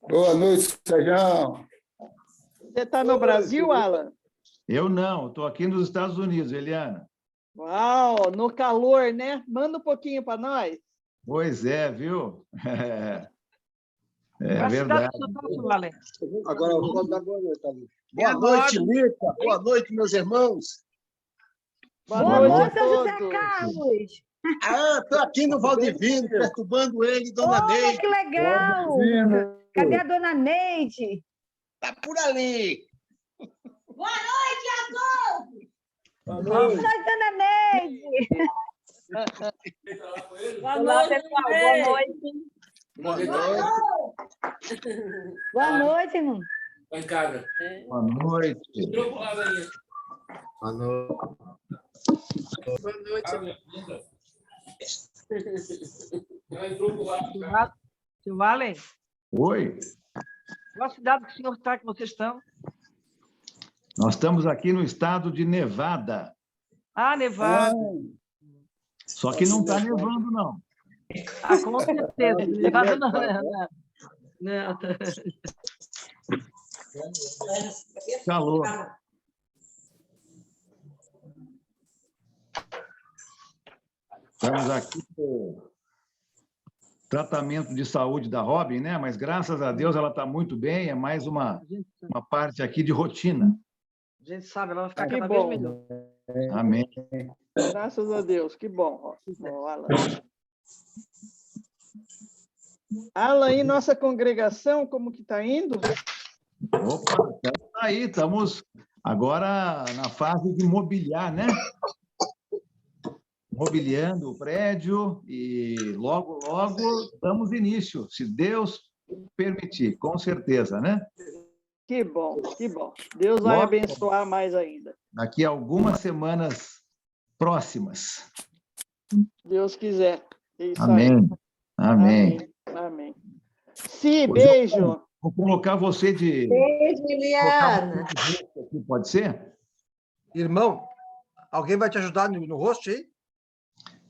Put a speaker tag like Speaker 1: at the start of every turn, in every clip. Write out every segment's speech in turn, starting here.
Speaker 1: Boa noite, Sérgio.
Speaker 2: Você está no Brasil, Alan?
Speaker 3: Eu não, estou aqui nos Estados Unidos, Eliana.
Speaker 2: Uau, no calor, né? Manda um pouquinho para nós.
Speaker 3: Pois é, viu? É verdade.
Speaker 4: Agora eu vou dar boa noite, Alex. Boa noite, Lica. Boa noite, meus irmãos.
Speaker 2: Boa noite a
Speaker 5: José
Speaker 2: todos.
Speaker 5: Carlos.
Speaker 4: Estou aqui no Valdivino, perturbando ele, dona
Speaker 5: Olha,
Speaker 4: Neide.
Speaker 5: que legal. Cadê a dona Neide?
Speaker 4: Está por ali.
Speaker 6: Boa noite a todos!
Speaker 4: Boa
Speaker 5: Boa
Speaker 4: noite.
Speaker 5: noite, dona Neide.
Speaker 6: Boa
Speaker 5: Olá,
Speaker 6: noite,
Speaker 5: pessoal.
Speaker 6: André.
Speaker 5: Boa noite.
Speaker 4: Boa
Speaker 6: Boa
Speaker 4: noite.
Speaker 6: noite!
Speaker 5: Boa noite, irmão.
Speaker 7: Vai em casa.
Speaker 3: Boa noite.
Speaker 7: Troco lá, velhinha.
Speaker 4: Boa noite.
Speaker 6: Boa noite.
Speaker 7: Vai, troco lá.
Speaker 8: Seu Valen,
Speaker 3: Oi,
Speaker 8: qual cidade que o senhor está, que vocês estão?
Speaker 3: nós estamos aqui no estado de Nevada,
Speaker 8: Ah, Nevada.
Speaker 3: só que não está nevando, não.
Speaker 8: Ah, com certeza. Nevada não. Não.
Speaker 3: Calor. Estamos aqui com tratamento de saúde da Robin, né? Mas graças a Deus ela está muito bem, é mais uma parte aqui de rotina.
Speaker 8: A gente sabe, ela vai ficar
Speaker 2: Que
Speaker 8: cada
Speaker 2: bom.
Speaker 8: vez melhor.
Speaker 3: Amém.
Speaker 2: Graças a Deus, que bom. Ó, Alan. Alan, e nossa congregação, como que está indo?
Speaker 3: Opa, estamos aí, estamos agora na fase de mobiliar, né? Mobiliando o prédio e logo, logo damos início, se Deus permitir, com certeza, né?
Speaker 2: Que bom, que bom. Deus vai
Speaker 3: Logo.
Speaker 2: abençoar mais ainda.
Speaker 3: Daqui a algumas semanas próximas.
Speaker 2: Deus quiser. É isso aí.
Speaker 3: Amém. Amém.
Speaker 2: Amém. Sim,
Speaker 3: Ô,
Speaker 2: beijo.
Speaker 3: Vou colocar você de...
Speaker 5: Beijo, Eliana.
Speaker 3: Aqui, pode ser?
Speaker 9: Irmão, alguém vai te ajudar no rosto aí?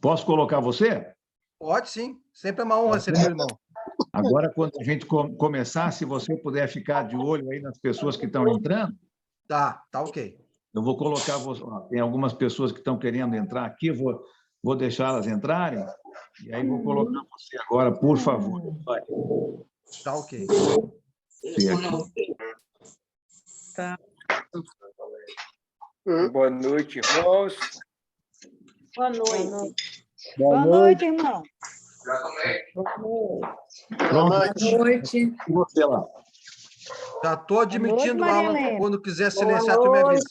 Speaker 3: Posso colocar você?
Speaker 9: Pode sim. Sempre é uma honra ser meu irmão.
Speaker 3: Agora, quando a gente começar, se você puder ficar de olho aí nas pessoas que estão entrando,
Speaker 9: Tá ok.
Speaker 3: eu vou colocar você. Ó, tem algumas pessoas que estão querendo entrar aqui, vou deixá-las entrarem, e aí vou colocar você agora, por favor. Vai.
Speaker 9: Tá ok.
Speaker 3: Você aqui.
Speaker 8: Tá.
Speaker 1: Boa noite, irmãos.
Speaker 5: Boa noite.
Speaker 2: Boa
Speaker 5: noite, irmão.
Speaker 3: Pronto.
Speaker 5: noite.
Speaker 3: E você lá.
Speaker 9: Já estou admitindo,
Speaker 5: Boa noite,
Speaker 9: Alan.
Speaker 5: Maria Helena.
Speaker 9: Quando quiser silenciar, tu me avisa.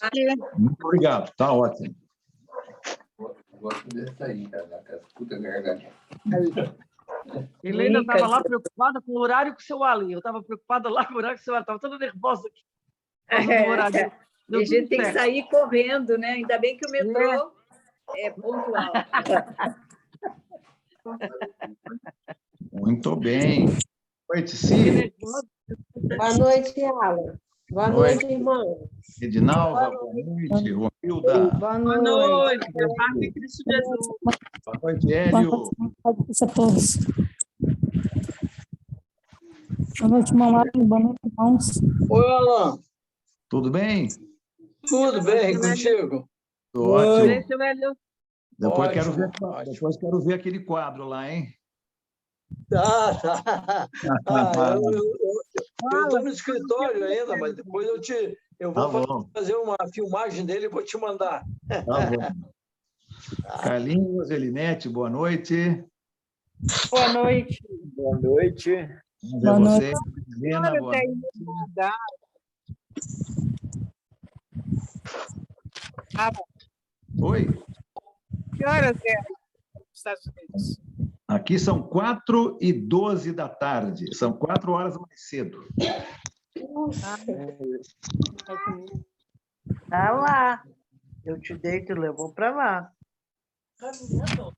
Speaker 3: Muito obrigado, tá ótimo.
Speaker 1: Gosto dessa aí, cara. Puta garganta.
Speaker 8: Helena estava lá preocupada com o horário com o seu Ali. Eu estava preocupada lá com o horário com o seu Ali. Estava toda nervosa aqui. por causa do horário. Deu
Speaker 5: A gente
Speaker 8: tudo
Speaker 5: tem que
Speaker 8: certo.
Speaker 5: sair correndo, né? Ainda bem que o metrô é pontual.
Speaker 3: Muito bem. Boa noite,
Speaker 8: Fiquei
Speaker 3: Cid.
Speaker 8: nervosa.
Speaker 5: Boa noite, Alan. Boa noite, irmão.
Speaker 3: Edinalva, boa noite. Romilda,
Speaker 5: Boa
Speaker 6: Boa
Speaker 5: noite.
Speaker 6: noite, a paz de Cristo Jesus.
Speaker 3: boa noite, Hélio.
Speaker 10: Boa noite a todos. Boa noite, irmão Alan. Boa noite, irmãos.
Speaker 4: Oi, Alan.
Speaker 3: Tudo bem?
Speaker 4: Tudo bem contigo?
Speaker 3: Tudo ótimo.
Speaker 8: Oi, seu Hélio.
Speaker 3: Depois
Speaker 4: Ótimo,
Speaker 3: quero ver aquele quadro lá, hein?
Speaker 4: Tá. Eu estou no escritório ainda, mas depois eu
Speaker 3: Tá
Speaker 4: vou
Speaker 3: bom,
Speaker 4: fazer uma filmagem dele e vou te mandar.
Speaker 3: tá bom. Carlinhos, Elinete, boa noite.
Speaker 2: Boa noite.
Speaker 1: Boa noite.
Speaker 3: Vamos ver
Speaker 10: Boa noite.
Speaker 3: você. Helena, boa noite. Oi.
Speaker 6: Que horas é nos Estados Unidos?
Speaker 3: Aqui são 4h12 da tarde. São 4 horas mais cedo.
Speaker 5: Tá lá. Eu te dei, tu levou para lá.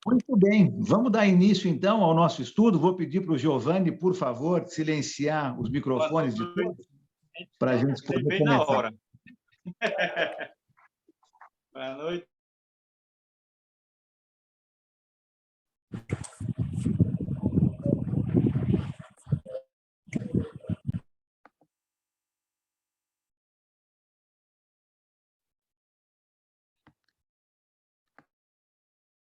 Speaker 3: Muito bem. Vamos dar início, então, ao nosso estudo. Vou pedir para o Giovanni, por favor, silenciar os microfones de todos para a gente poder
Speaker 7: Bem na
Speaker 3: começar.
Speaker 7: hora. Boa noite.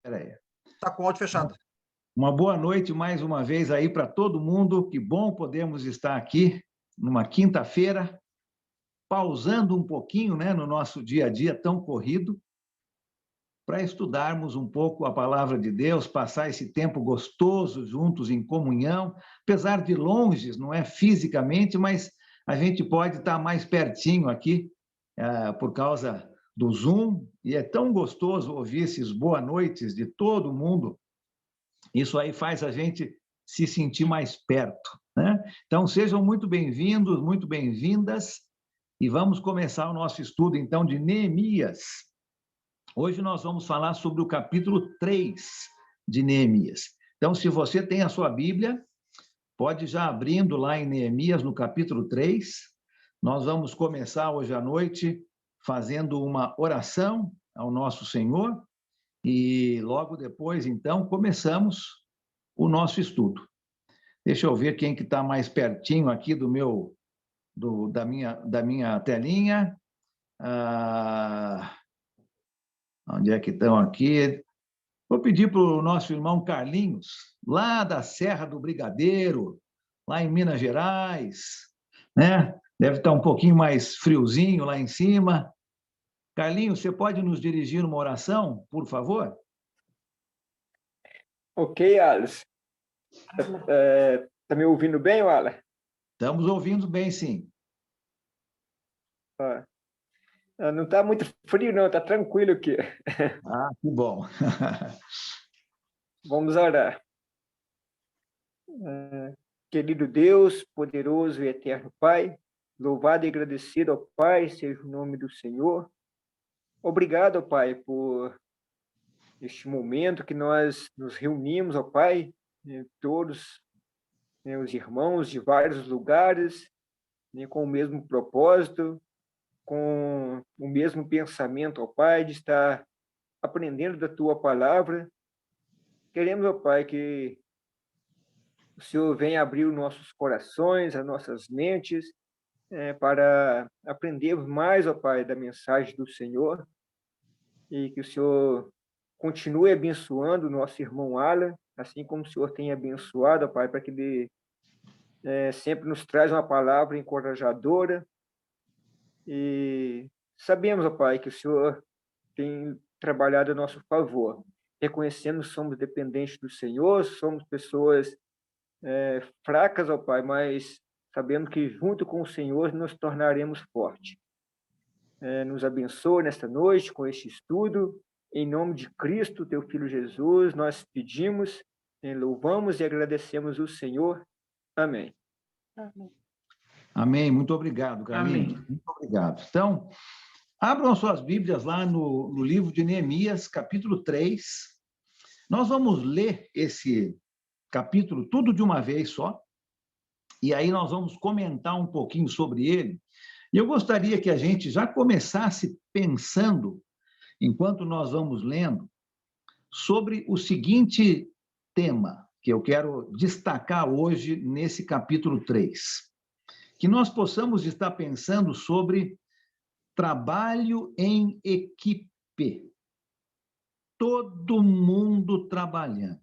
Speaker 3: Espera aí.
Speaker 9: Está com o áudio fechado.
Speaker 3: Uma boa noite mais uma vez aí para todo mundo. Que bom podemos estar aqui numa quinta-feira, pausando um pouquinho, né, no nosso dia a dia tão corrido, para estudarmos um pouco a palavra de Deus, passar esse tempo gostoso juntos em comunhão, apesar de longes, não é fisicamente, mas a gente pode estar mais pertinho aqui por causa do Zoom, e é tão gostoso ouvir esses boa noites de todo mundo. Isso aí faz a gente se sentir mais perto, né? Então, sejam muito bem-vindos, muito bem-vindas, e vamos começar o nosso estudo, então, de Neemias. Hoje nós vamos falar sobre o capítulo 3 de Neemias. Então, se você tem a sua Bíblia, pode já abrindo lá em Neemias, no capítulo 3. Nós vamos começar hoje à noite fazendo uma oração ao nosso Senhor, e logo depois, então, começamos o nosso estudo. Deixa eu ver quem que está mais pertinho aqui da minha telinha. Onde é que estão aqui? Vou pedir para o nosso irmão Carlinhos, lá da Serra do Brigadeiro, lá em Minas Gerais, né? Deve estar um pouquinho mais friozinho lá em cima. Carlinhos, você pode nos dirigir uma oração, por favor?
Speaker 11: Ok, Alice. Está me ouvindo bem, Alice?
Speaker 3: Estamos ouvindo bem, sim.
Speaker 11: Não está muito frio, não. Está tranquilo aqui.
Speaker 3: Ah, que bom.
Speaker 11: Vamos orar. Querido Deus, poderoso e eterno Pai, louvado e agradecido ao Pai, seja o nome do Senhor. Obrigado, ó Pai, por este momento que nós nos reunimos, ó Pai, todos os irmãos de vários lugares, com o mesmo propósito, com o mesmo pensamento, ó Pai, de estar aprendendo da Tua Palavra. Queremos, ó Pai, que o Senhor venha abrir os nossos corações, as nossas mentes, para aprendermos mais, ó Pai, da mensagem do Senhor, e que o Senhor continue abençoando o nosso irmão Alan, assim como o Senhor tem abençoado, ó Pai, para que ele sempre nos traz uma palavra encorajadora, e sabemos, ó Pai, que o Senhor tem trabalhado a nosso favor, reconhecendo que somos dependentes do Senhor, somos pessoas fracas, ó Pai, mas sabendo que junto com o Senhor nos tornaremos fortes. Nos abençoe nesta noite com este estudo. Em nome de Cristo, teu Filho Jesus, nós pedimos, louvamos e agradecemos o Senhor. Amém.
Speaker 8: Amém.
Speaker 3: Amém. Muito obrigado, Carlinhos.
Speaker 7: Amém.
Speaker 3: Muito obrigado. Então, abram suas Bíblias lá no livro de Neemias, capítulo 3. Nós vamos ler esse capítulo tudo de uma vez só, e aí nós vamos comentar um pouquinho sobre ele. E eu gostaria que a gente já começasse pensando, enquanto nós vamos lendo, sobre o seguinte tema que eu quero destacar hoje nesse capítulo 3. Que nós possamos estar pensando sobre trabalho em equipe. Todo mundo trabalhando.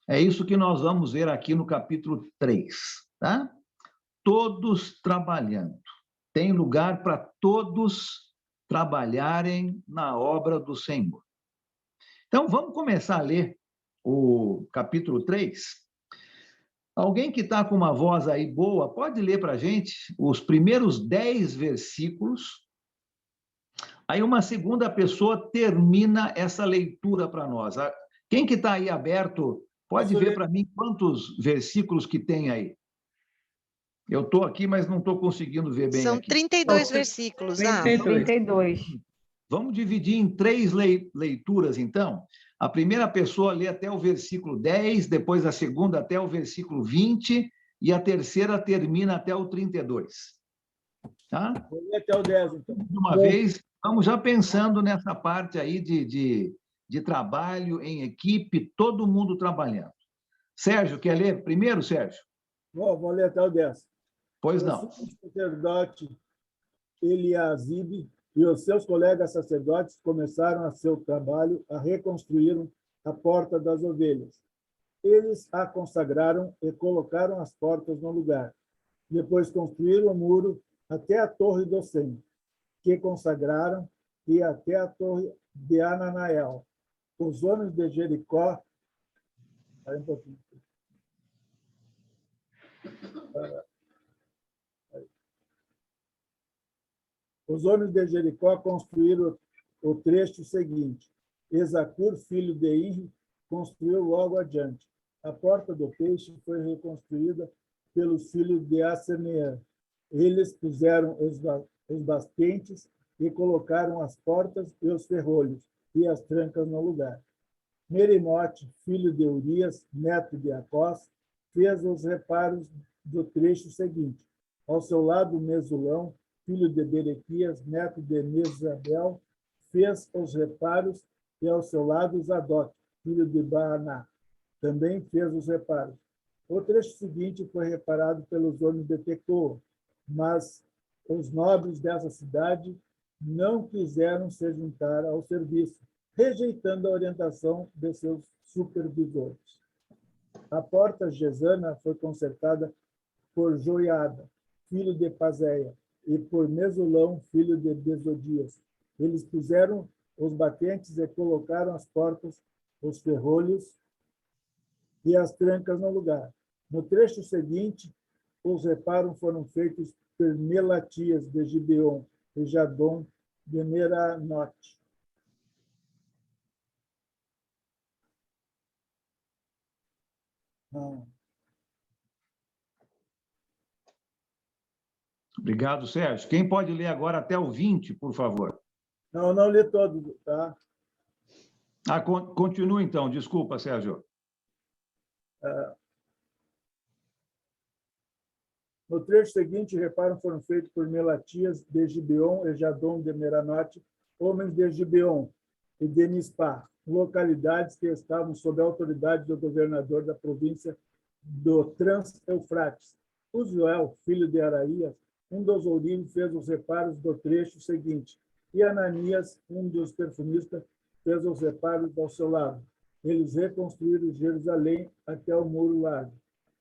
Speaker 3: É isso que nós vamos ver aqui no capítulo 3, tá? Todos trabalhando. Tem lugar para todos trabalharem na obra do Senhor. Então, vamos começar a ler o capítulo 3. Alguém que está com uma voz aí boa, pode ler para a gente os primeiros 10 versículos. Aí uma segunda pessoa termina essa leitura para nós. Quem que está aí aberto, pode ver para mim quantos versículos que tem aí. Eu estou aqui, mas não estou conseguindo ver bem.
Speaker 12: São
Speaker 3: aqui.
Speaker 12: 32 versículos.
Speaker 6: 32.
Speaker 3: Vamos dividir em 3 leituras, então. A primeira pessoa lê até o versículo 10, depois a segunda até o versículo 20, e a terceira termina até o 32. Tá?
Speaker 4: Vou ler até o 10, então.
Speaker 3: De uma vez, vamos já pensando nessa parte aí de trabalho em equipe, todo mundo trabalhando. Sérgio, quer ler primeiro, Sérgio?
Speaker 4: Vou ler até o 10.
Speaker 3: Pois não.
Speaker 4: O sacerdote Eliasibe
Speaker 12: e os seus colegas sacerdotes começaram a seu trabalho a reconstruir a Porta das Ovelhas. Eles a consagraram e colocaram as portas no lugar. Depois construíram o muro até a Torre do Cem, que consagraram, e até a Torre de Ananael. Os homens de Jericó... Um pouquinho. Os homens de Jericó construíram o trecho seguinte. Ezacur, filho de Inri, construiu logo adiante. A Porta do Peixe foi reconstruída pelos filhos de Asseneã. Eles puseram os bastentes e colocaram as portas e os ferrolhos e as trancas no lugar. Merimote, filho de Urias, neto de Acós, fez os reparos do trecho seguinte. Ao seu lado, Mesulão, filho de Berequias, neto de Mesabel, fez os reparos, e ao seu lado, Zadok, filho de Baaná, também fez os reparos. O trecho seguinte foi reparado pelos homens de Tecoa, mas os nobres dessa cidade não quiseram se juntar ao serviço, rejeitando a orientação de seus supervisores. A porta gesana foi consertada por Joiada, filho de Pazéia, e por Mesulão, filho de Besodias. Eles puseram os batentes e colocaram as portas, os ferrolhos e as trancas no lugar. No trecho seguinte, os reparos foram feitos por Melatias de Gibeon e Jadom de Meranote.
Speaker 3: Obrigado, Sérgio. Quem pode ler agora até o 20, por favor?
Speaker 12: Não li todo, tá?
Speaker 3: Continua, então. Desculpa, Sérgio.
Speaker 12: No trecho seguinte, reparos foram feitos por Melatias de Gibeon e Jadom de Meranote, homens de Gibeon e de Mispá, localidades que estavam sob a autoridade do governador da província do Trans-Eufrates. Uziel, filho de Araías, um dos ourinhos, fez os reparos do trecho seguinte, e Ananias, um dos perfumistas, fez os reparos ao seu lado. Eles reconstruíram Jerusalém até o muro largo.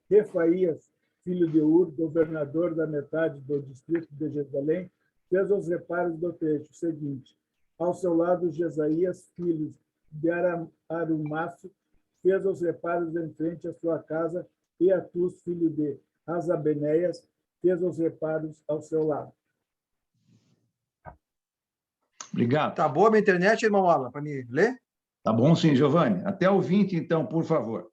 Speaker 12: Refaías, filho de Ur, governador da metade do distrito de Jerusalém, fez os reparos do trecho seguinte. Ao seu lado, Jesaías, filho de Arumaço, fez os reparos em frente à sua casa, e Atus, filho de Azabenéias, fez os reparos ao seu lado.
Speaker 3: Obrigado.
Speaker 9: Tá boa a minha internet, irmão Alan, para me ler?
Speaker 3: Tá bom, sim, Giovanni. Até o 20, então, por favor.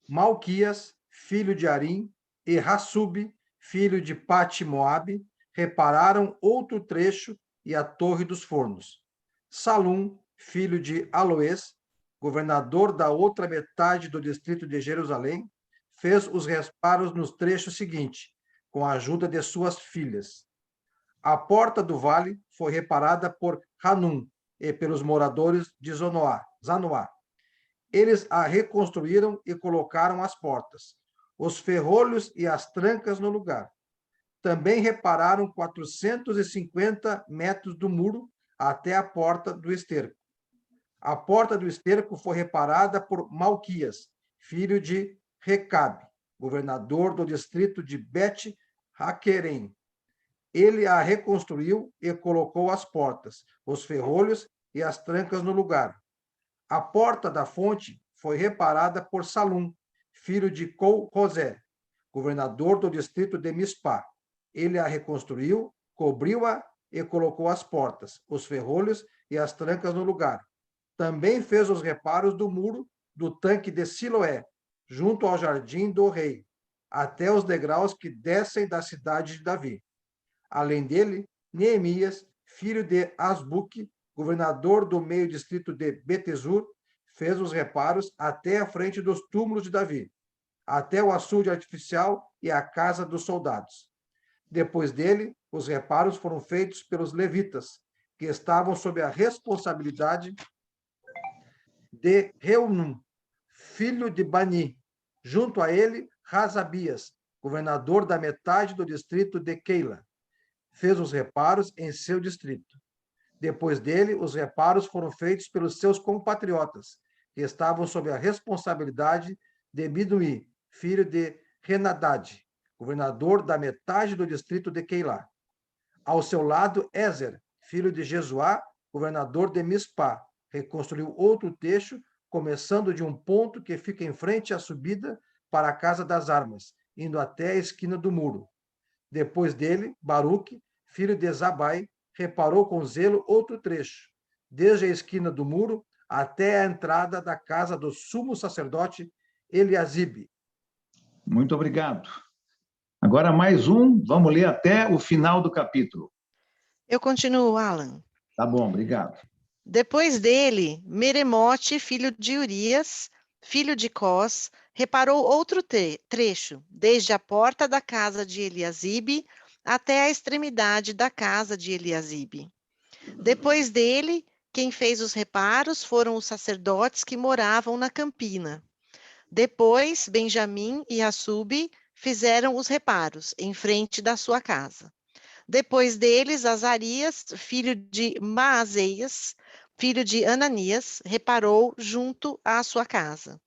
Speaker 9: Malquias, filho de Arim, e Hassub, filho de Pati-Moabe, repararam outro trecho e a Torre dos Fornos. Salum, filho de Aloés, governador da outra metade do distrito de Jerusalém, fez os reparos nos trechos seguintes, com a ajuda de suas filhas. A porta do vale foi reparada por Hanum e pelos moradores de Zanoá. Eles a reconstruíram e colocaram as portas, os ferrolhos e as trancas no lugar. Também repararam 450 metros do muro até a porta do esterco. A porta do esterco foi reparada por Malquias, filho de Recabe, governador do distrito de Bet-Haquerem. Ele a reconstruiu e colocou as portas, os ferrolhos e as trancas no lugar. A porta da fonte foi reparada por Salum, filho de Col-Rosé, governador do distrito de Mispá. Ele a reconstruiu, cobriu-a e colocou as portas, os ferrolhos e as trancas no lugar. Também fez os reparos do muro do tanque de Siloé, junto ao jardim do rei, até os degraus que descem da cidade de Davi. Além dele, Neemias, filho de Asbuque, governador do meio distrito de Betesur, fez os reparos até a frente dos túmulos de Davi, até o açude artificial e a casa dos soldados. Depois dele, os reparos foram feitos pelos levitas, que estavam sob a responsabilidade de Reunum, filho de Bani. Junto a ele, Razabias, governador da metade do distrito de Keila, fez os reparos em seu distrito. Depois dele, os reparos foram feitos pelos seus compatriotas, que estavam sob a responsabilidade de Biduí, filho de Henadad, governador da metade do distrito de Keilah. Ao seu lado, Ezer, filho de Jesuá, governador de Mispá, reconstruiu outro trecho, começando de um ponto que fica em frente à subida para a Casa das Armas, indo até a esquina do muro. Depois dele, Baruque, filho de Zabai, reparou com zelo outro trecho, desde a esquina do muro até a entrada da casa do sumo sacerdote Eliasibe.
Speaker 3: Muito obrigado. Agora mais um, vamos ler até o final do capítulo.
Speaker 13: Eu continuo, Alan.
Speaker 3: Tá bom, obrigado.
Speaker 13: Depois dele, Meremote, filho de Urias, filho de Cós, reparou outro trecho, desde a porta da casa de Eliasibe até a extremidade da casa de Eliasibe. Depois dele, quem fez os reparos foram os sacerdotes que moravam na campina. Depois, Benjamim e Assube fizeram os reparos em frente da sua casa. Depois deles, Azarias, filho de Maazeias, filho de Ananias, reparou junto à sua casa.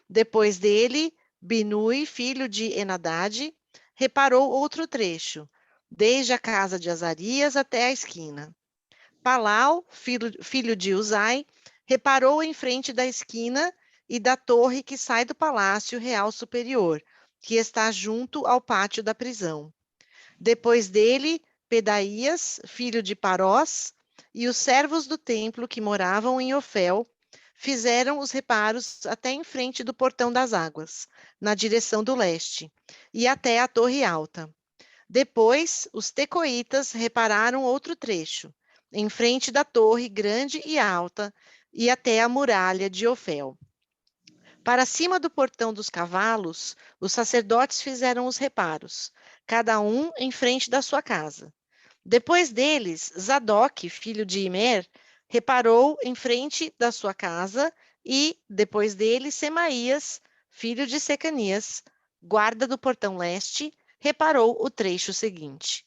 Speaker 13: Depois dele, Binui, filho de Enadad, reparou outro trecho, desde a casa de Azarias até a esquina. Palau, filho de Uzai, reparou em frente da esquina e da torre que sai do palácio real superior, que está junto ao pátio da prisão. Depois dele, Pedaías, filho de Parós, e os servos do templo que moravam em Ofel, fizeram os reparos até em frente do portão das águas, na direção do leste, e até a torre alta. Depois, os tecoitas repararam outro trecho, em frente da torre grande e alta, e até a muralha de Ofel. Para cima do portão dos cavalos, os sacerdotes fizeram os reparos, cada um em frente da sua casa. Depois deles, Zadok, filho de Imer, reparou em frente da sua casa e, depois dele, Semaías, filho de Secanias, guarda do portão leste, reparou o trecho seguinte.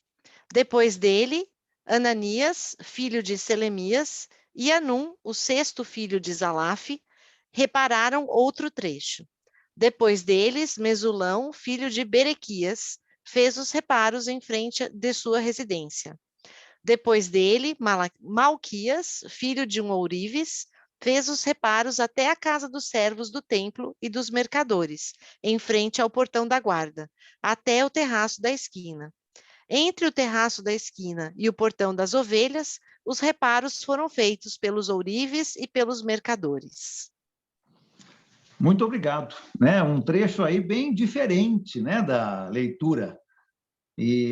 Speaker 13: Depois dele, Ananias, filho de Selemias, e Anum, o sexto filho de Zalaf, repararam outro trecho. Depois deles, Mesulão, filho de Berequias, fez os reparos em frente de sua residência. Depois dele, Malquias, filho de um ourives, fez os reparos até a casa dos servos do templo e dos mercadores, em frente ao portão da guarda, até o terraço da esquina. Entre o terraço da esquina e o portão das ovelhas, os reparos foram feitos pelos ourives e pelos mercadores.
Speaker 3: Muito obrigado. Né? Um trecho aí bem diferente, né, da leitura,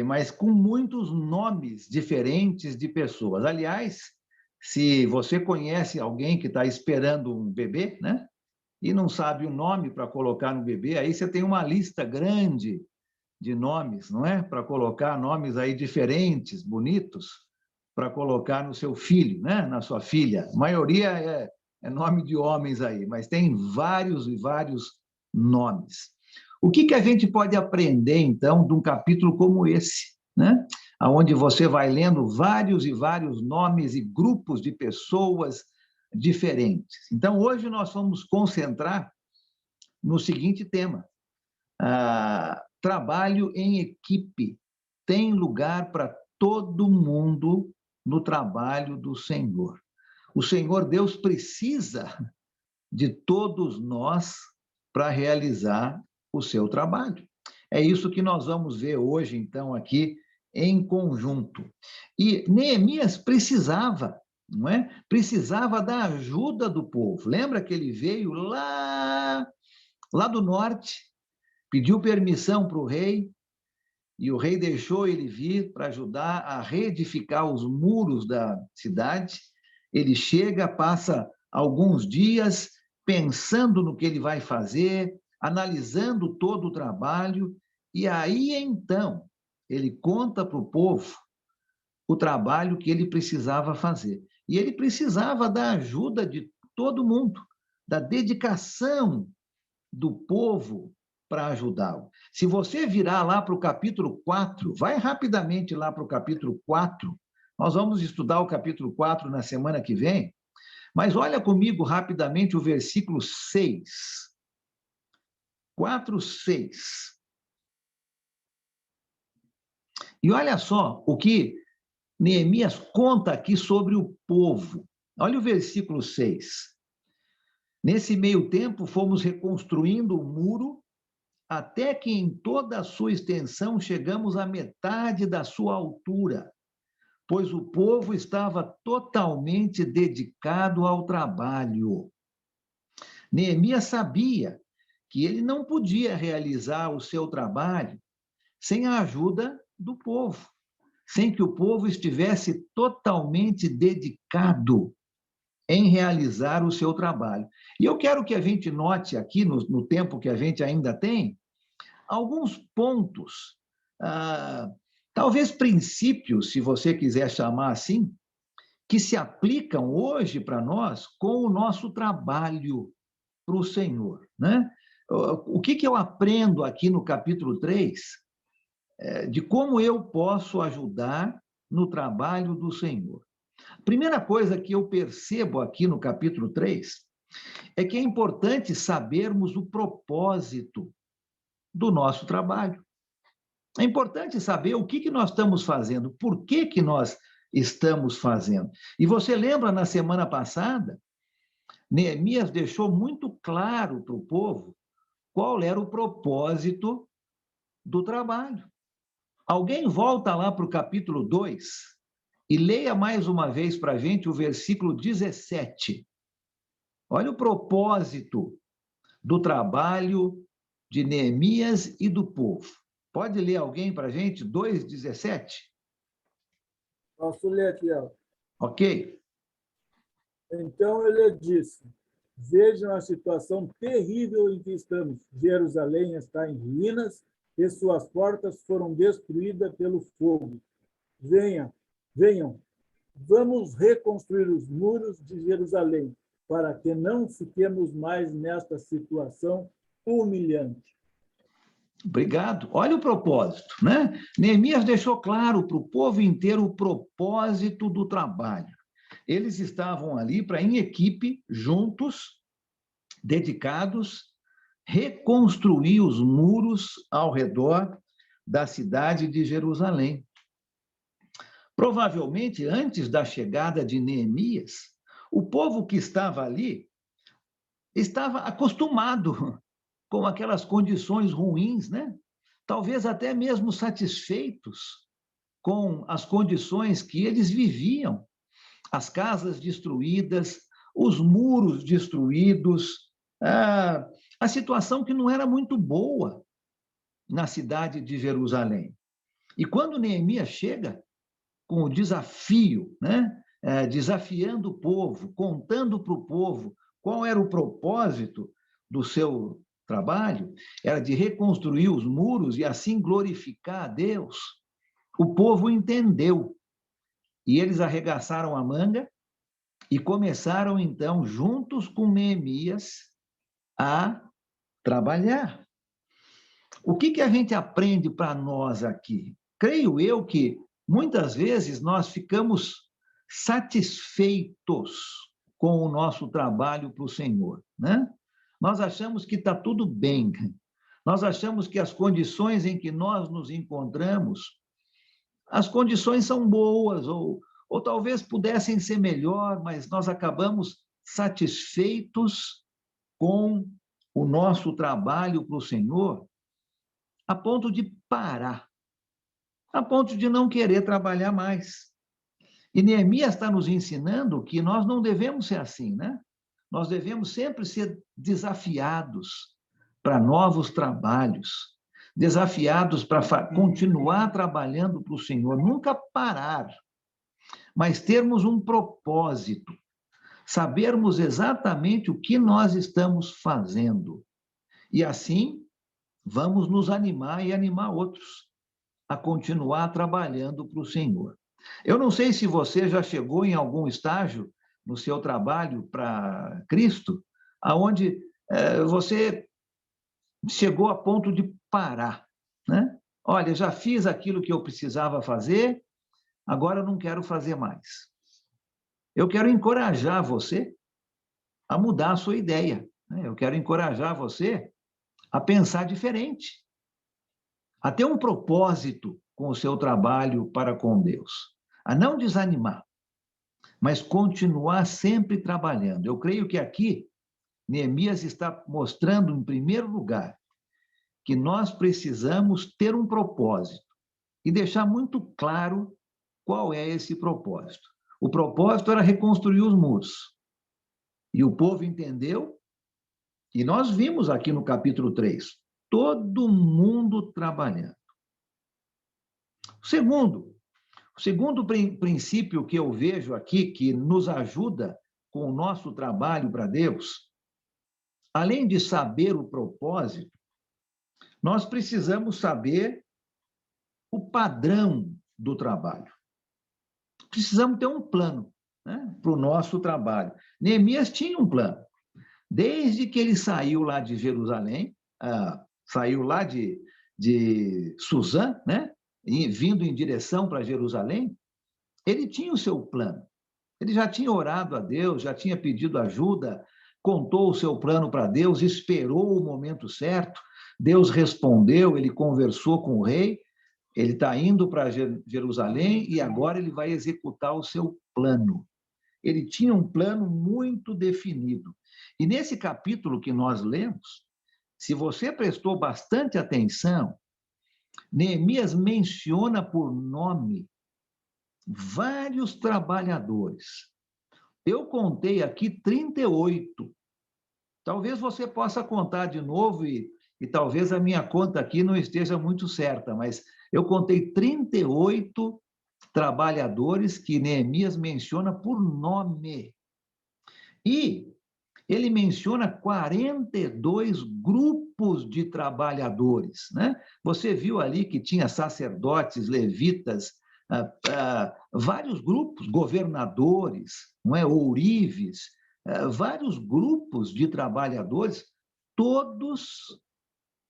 Speaker 3: mas com muitos nomes diferentes de pessoas. Aliás, se você conhece alguém que está esperando um bebê, né, e não sabe o nome para colocar no bebê, aí você tem uma lista grande de nomes, não é? Para colocar nomes aí diferentes, bonitos, para colocar no seu filho, né, na sua filha. A maioria é nome de homens aí, mas tem vários e vários nomes. O que a gente pode aprender, então, de um capítulo como esse, né? Onde você vai lendo vários e vários nomes e grupos de pessoas diferentes. Então, hoje nós vamos concentrar no seguinte tema: trabalho em equipe tem lugar para todo mundo no trabalho do Senhor. O Senhor Deus precisa de todos nós para realizar o seu trabalho. É isso que nós vamos ver hoje, então, aqui em conjunto. E Neemias precisava, não é? Precisava da ajuda do povo. Lembra que ele veio lá do norte, pediu permissão para o rei, e o rei deixou ele vir para ajudar a reedificar os muros da cidade. Ele chega, passa alguns dias pensando no que ele vai fazer, analisando todo o trabalho, e aí, então, ele conta para o povo o trabalho que ele precisava fazer. E ele precisava da ajuda de todo mundo, da dedicação do povo para ajudá-lo. Se você virar lá para o capítulo 4, vai rapidamente lá para o capítulo 4, nós vamos estudar o capítulo 4 na semana que vem, mas olha comigo rapidamente o versículo 6. 4:6. E olha só o que Neemias conta aqui sobre o povo. Olha o versículo 6. Nesse meio tempo, fomos reconstruindo o muro, até que em toda a sua extensão chegamos à metade da sua altura, pois o povo estava totalmente dedicado ao trabalho. Neemias sabia que ele não podia realizar o seu trabalho sem a ajuda do povo, sem que o povo estivesse totalmente dedicado em realizar o seu trabalho. E eu quero que a gente note aqui, no tempo que a gente ainda tem, alguns pontos, talvez princípios, se você quiser chamar assim, que se aplicam hoje para nós com o nosso trabalho para o Senhor, né? O que eu aprendo aqui no capítulo 3, de como eu posso ajudar no trabalho do Senhor. A primeira coisa que eu percebo aqui no capítulo 3 é que é importante sabermos o propósito do nosso trabalho. É importante saber o que nós estamos fazendo, por que nós estamos fazendo. E você lembra, na semana passada, Neemias deixou muito claro para o povo qual era o propósito do trabalho. Alguém volta lá para o capítulo 2 e leia mais uma vez para a gente o versículo 17. Olha o propósito do trabalho de Neemias e do povo. Pode ler alguém para a gente? 2:17?
Speaker 12: Posso ler aqui, ó.
Speaker 3: Ok.
Speaker 12: Então ele disse: vejam a situação terrível em que estamos. Jerusalém está em ruínas e suas portas foram destruídas pelo fogo. Venham, vamos reconstruir os muros de Jerusalém, para que não fiquemos mais nesta situação humilhante.
Speaker 3: Obrigado. Olha o propósito, né? Neemias deixou claro para o povo inteiro o propósito do trabalho. Eles estavam ali para, em equipe, juntos, dedicados, reconstruir os muros ao redor da cidade de Jerusalém. Provavelmente, antes da chegada de Neemias, o povo que estava ali estava acostumado com aquelas condições ruins, né? Talvez até mesmo satisfeitos com as condições que eles viviam. As casas destruídas, os muros destruídos, a situação que não era muito boa na cidade de Jerusalém. E quando Neemias chega com o desafio, né? Desafiando o povo, contando para o povo qual era o propósito do seu trabalho, era de reconstruir os muros e assim glorificar a Deus. O povo entendeu. E eles arregaçaram a manga e começaram, então, juntos com Neemias, a trabalhar. O que a gente aprende para nós aqui? Creio eu que, muitas vezes, nós ficamos satisfeitos com o nosso trabalho para o Senhor, né? Nós achamos que está tudo bem. Nós achamos que as condições em que nós nos encontramos, as condições são boas, ou talvez pudessem ser melhor, mas nós acabamos satisfeitos com o nosso trabalho para o Senhor, a ponto de parar, a ponto de não querer trabalhar mais. E Neemias está nos ensinando que nós não devemos ser assim, né? Nós devemos sempre ser desafiados para novos trabalhos, desafiados para continuar trabalhando para o Senhor, nunca parar, mas termos um propósito, sabermos exatamente o que nós estamos fazendo. E assim, vamos nos animar e animar outros a continuar trabalhando para o Senhor. Eu não sei se você já chegou em algum estágio no seu trabalho para Cristo, aonde você chegou a ponto de parar, né? Olha, já fiz aquilo que eu precisava fazer, agora eu não quero fazer mais. Eu quero encorajar você a mudar a sua ideia, né? Eu quero encorajar você a pensar diferente, a ter um propósito com o seu trabalho para com Deus, a não desanimar, mas continuar sempre trabalhando. Eu creio que aqui Neemias está mostrando, em primeiro lugar, que nós precisamos ter um propósito e deixar muito claro qual é esse propósito. O propósito era reconstruir os muros. E o povo entendeu, e nós vimos aqui no capítulo 3, todo mundo trabalhando. O segundo princípio que eu vejo aqui, que nos ajuda com o nosso trabalho para Deus, além de saber o propósito, nós precisamos saber o padrão do trabalho. Precisamos ter um plano, né, para o nosso trabalho. Neemias tinha um plano. Desde que ele saiu lá de Jerusalém, saiu lá de Suzã, né, e vindo em direção para Jerusalém, ele tinha o seu plano. Ele já tinha orado a Deus, já tinha pedido ajuda, contou o seu plano para Deus, esperou o momento certo, Deus respondeu, ele conversou com o rei, ele está indo para Jerusalém e agora ele vai executar o seu plano. Ele tinha um plano muito definido. E nesse capítulo que nós lemos, se você prestou bastante atenção, Neemias menciona por nome vários trabalhadores. Eu contei aqui 38. Talvez você possa contar de novo e talvez a minha conta aqui não esteja muito certa, mas eu contei 38 trabalhadores que Neemias menciona por nome. E ele menciona 42 grupos de trabalhadores, né? Você viu ali que tinha sacerdotes, levitas, vários grupos, governadores, não é? Ourives, vários grupos de trabalhadores, todos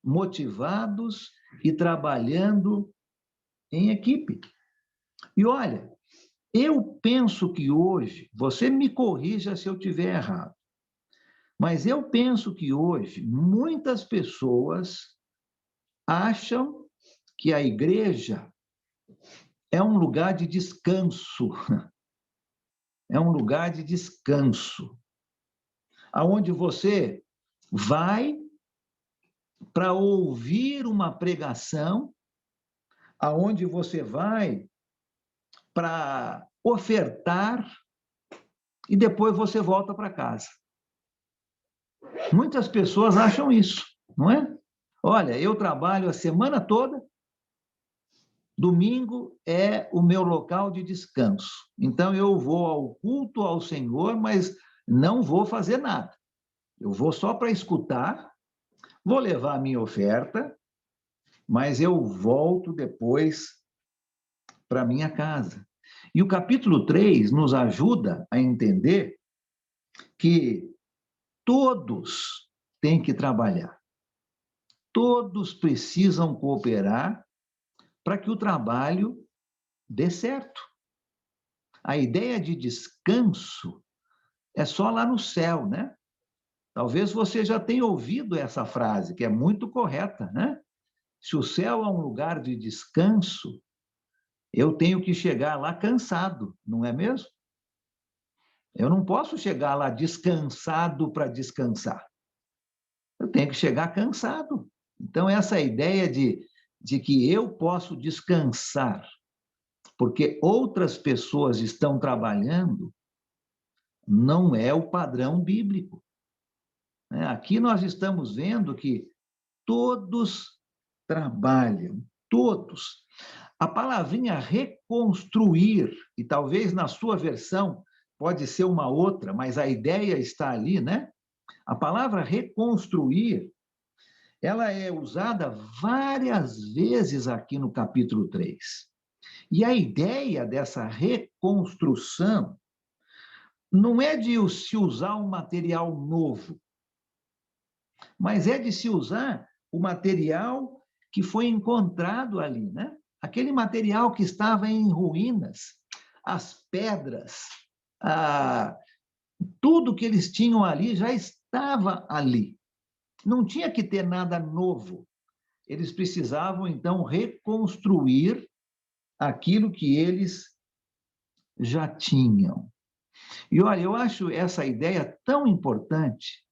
Speaker 3: motivados e trabalhando em equipe. E olha, eu penso que hoje, você me corrija se eu estiver errado, mas eu penso que hoje muitas pessoas acham que a igreja é um lugar de descanso. É um lugar de descanso, aonde você vai para ouvir uma pregação, aonde você vai para ofertar e depois você volta para casa. Muitas pessoas acham isso, não é? Olha, eu trabalho a semana toda, domingo é o meu local de descanso. Então, eu vou ao culto ao Senhor, mas não vou fazer nada. Eu vou só para escutar, vou levar a minha oferta, mas eu volto depois para a minha casa. E o capítulo 3 nos ajuda a entender que todos têm que trabalhar. Todos precisam cooperar para que o trabalho dê certo. A ideia de descanso é só lá no céu, né? Talvez você já tenha ouvido essa frase, que é muito correta, né? Se o céu é um lugar de descanso, eu tenho que chegar lá cansado, não é mesmo? Eu não posso chegar lá descansado para descansar. Eu tenho que chegar cansado. Então, essa ideia de que eu posso descansar porque outras pessoas estão trabalhando, não é o padrão bíblico. Aqui nós estamos vendo que todos trabalham, todos. A palavrinha reconstruir, e talvez na sua versão pode ser uma outra, mas a ideia está ali, né? A palavra reconstruir, ela é usada várias vezes aqui no capítulo 3. E a ideia dessa reconstrução não é de se usar um material novo, mas é de se usar o material que foi encontrado ali, né? Aquele material que estava em ruínas, as pedras, tudo que eles tinham ali já estava ali. Não tinha que ter nada novo. Eles precisavam, então, reconstruir aquilo que eles já tinham. E olha, eu acho essa ideia tão importante,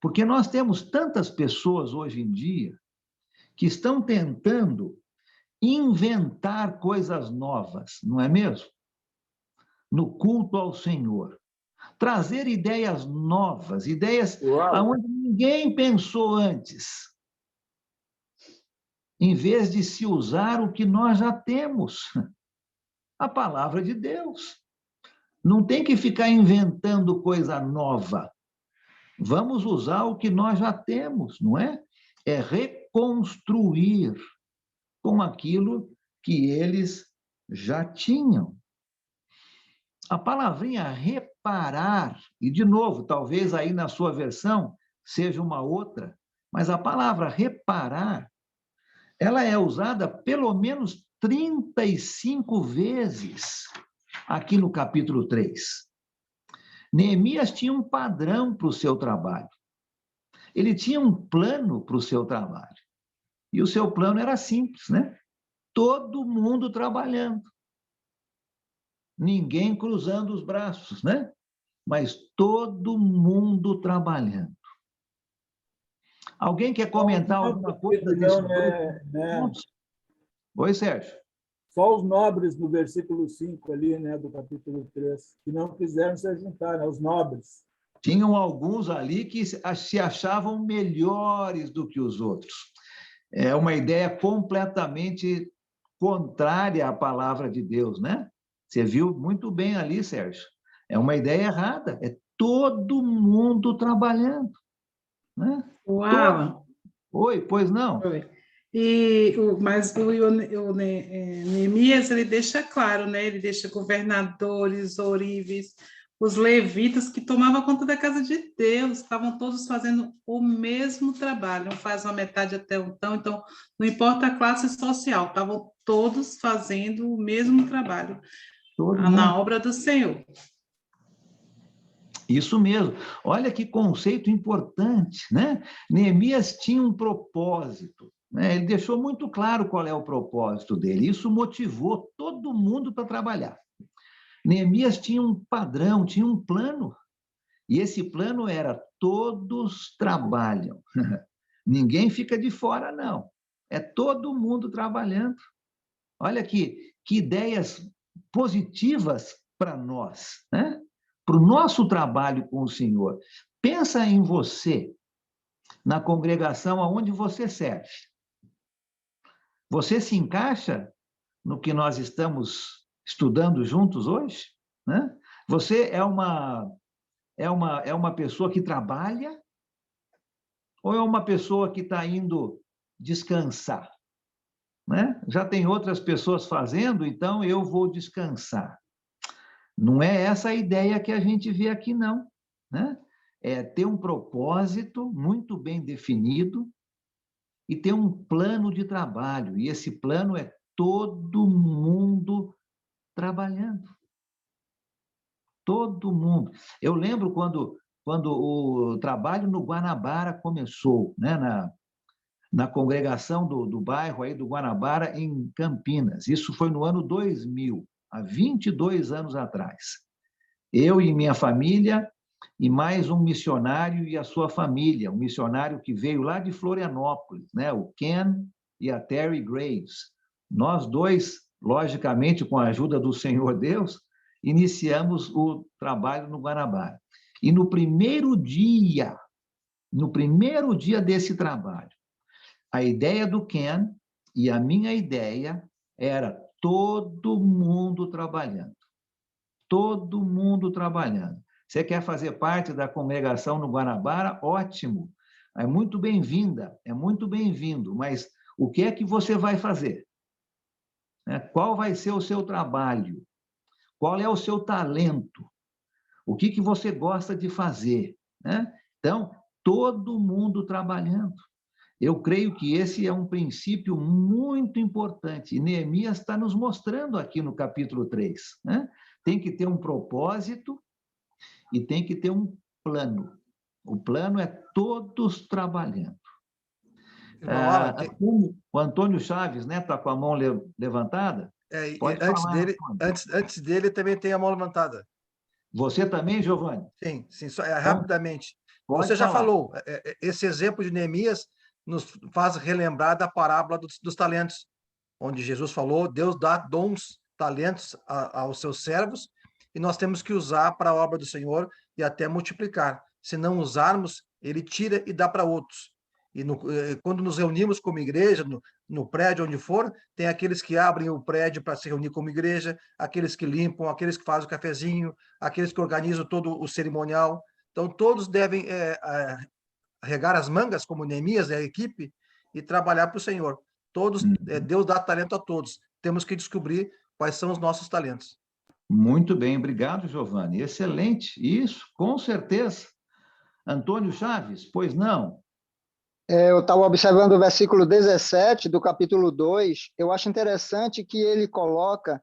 Speaker 3: porque nós temos tantas pessoas hoje em dia que estão tentando inventar coisas novas, não é mesmo? No culto ao Senhor. Trazer ideias novas, ideias aonde ninguém pensou antes, em vez de se usar o que nós já temos, a palavra de Deus. Não tem que ficar inventando coisa nova. Vamos usar o que nós já temos, não é? É reconstruir com aquilo que eles já tinham. A palavrinha reparar, e de novo, talvez aí na sua versão seja uma outra, mas a palavra reparar, ela é usada pelo menos 35 vezes aqui no capítulo 3. Neemias tinha um padrão para o seu trabalho. Ele tinha um plano para o seu trabalho. E o seu plano era simples, né? Todo mundo trabalhando. Ninguém cruzando os braços, né? Mas todo mundo trabalhando. Alguém quer comentar alguma coisa desse grupo? Oi, Sérgio.
Speaker 12: Só os nobres no versículo 5 ali, né, do capítulo 3, que não quiseram se juntar, né, os nobres.
Speaker 3: Tinham alguns ali que se achavam melhores do que os outros. É uma ideia completamente contrária à palavra de Deus, né? Você viu muito bem ali, Sérgio. É uma ideia errada. É todo mundo trabalhando. Né?
Speaker 6: Uau!
Speaker 3: Oi, pois não?
Speaker 6: Oi. Mas o Neemias, ele deixa claro, né? Ele deixa governadores, ourives, os levitas que tomavam conta da casa de Deus, estavam todos fazendo o mesmo trabalho, não faz uma metade até um então não importa a classe social, estavam todos fazendo o mesmo trabalho na obra do Senhor.
Speaker 3: Isso mesmo. Olha que conceito importante, né? Neemias tinha um propósito, né? Ele deixou muito claro qual é o propósito dele. Isso motivou todo mundo para trabalhar. Neemias tinha um padrão, tinha um plano. E esse plano era: todos trabalham. Ninguém fica de fora, não. É todo mundo trabalhando. Olha aqui, que ideias positivas para nós, né? Para o nosso trabalho com o Senhor. Pensa em você, na congregação aonde você serve. Você se encaixa no que nós estamos estudando juntos hoje? Né? Você é uma pessoa que trabalha ou é uma pessoa que está indo descansar? Né? Já tem outras pessoas fazendo, então eu vou descansar. Não é essa a ideia que a gente vê aqui, não. Né? É ter um propósito muito bem definido e ter um plano de trabalho. E esse plano é todo mundo trabalhando. Todo mundo. Eu lembro quando o trabalho no Guanabara começou, né? na congregação do bairro aí do Guanabara, em Campinas. Isso foi no ano 2000. Há 22 anos atrás. Eu e minha família, e mais um missionário e a sua família, um missionário que veio lá de Florianópolis, né? O Ken e a Terry Graves. Nós dois, logicamente, com a ajuda do Senhor Deus, iniciamos o trabalho no Guanabara. E no primeiro dia desse trabalho, a ideia do Ken e a minha ideia era todo mundo trabalhando. Todo mundo trabalhando. Você quer fazer parte da congregação no Guanabara? Ótimo. É muito bem-vinda, é muito bem-vindo. Mas o que é que você vai fazer? Qual vai ser o seu trabalho? Qual é o seu talento? O que você gosta de fazer? Então, todo mundo trabalhando. Eu creio que esse é um princípio muito importante, e Neemias está nos mostrando aqui no capítulo 3, né? Tem que ter um propósito e tem que ter um plano. O plano é todos trabalhando. O Antônio Chaves, né, está com a mão levantada. Pode falar,
Speaker 9: antes dele também tem a mão levantada.
Speaker 3: Você também, Giovanni?
Speaker 9: Sim, só, rapidamente.
Speaker 3: Pode
Speaker 9: Você já
Speaker 3: falar.
Speaker 9: falou, esse exemplo de Neemias nos faz relembrar da parábola dos talentos, onde Jesus falou, Deus dá dons, talentos aos seus servos, e nós temos que usar para a obra do Senhor e até multiplicar. Se não usarmos, ele tira e dá para outros. E quando nos reunimos como igreja, no prédio, onde for, tem aqueles que abrem o prédio para se reunir como igreja, aqueles que limpam, aqueles que fazem o cafezinho, aqueles que organizam todo o cerimonial. Então, todos devem regar as mangas, como Neemias, a equipe, e trabalhar para o Senhor. Todos, Deus dá talento a todos. Temos que descobrir quais são os nossos talentos.
Speaker 3: Muito bem, obrigado, Giovanni. Excelente, isso, com certeza. Antônio Chaves, pois não?
Speaker 2: Eu estava observando o versículo 17 do capítulo 2, eu acho interessante que ele coloca,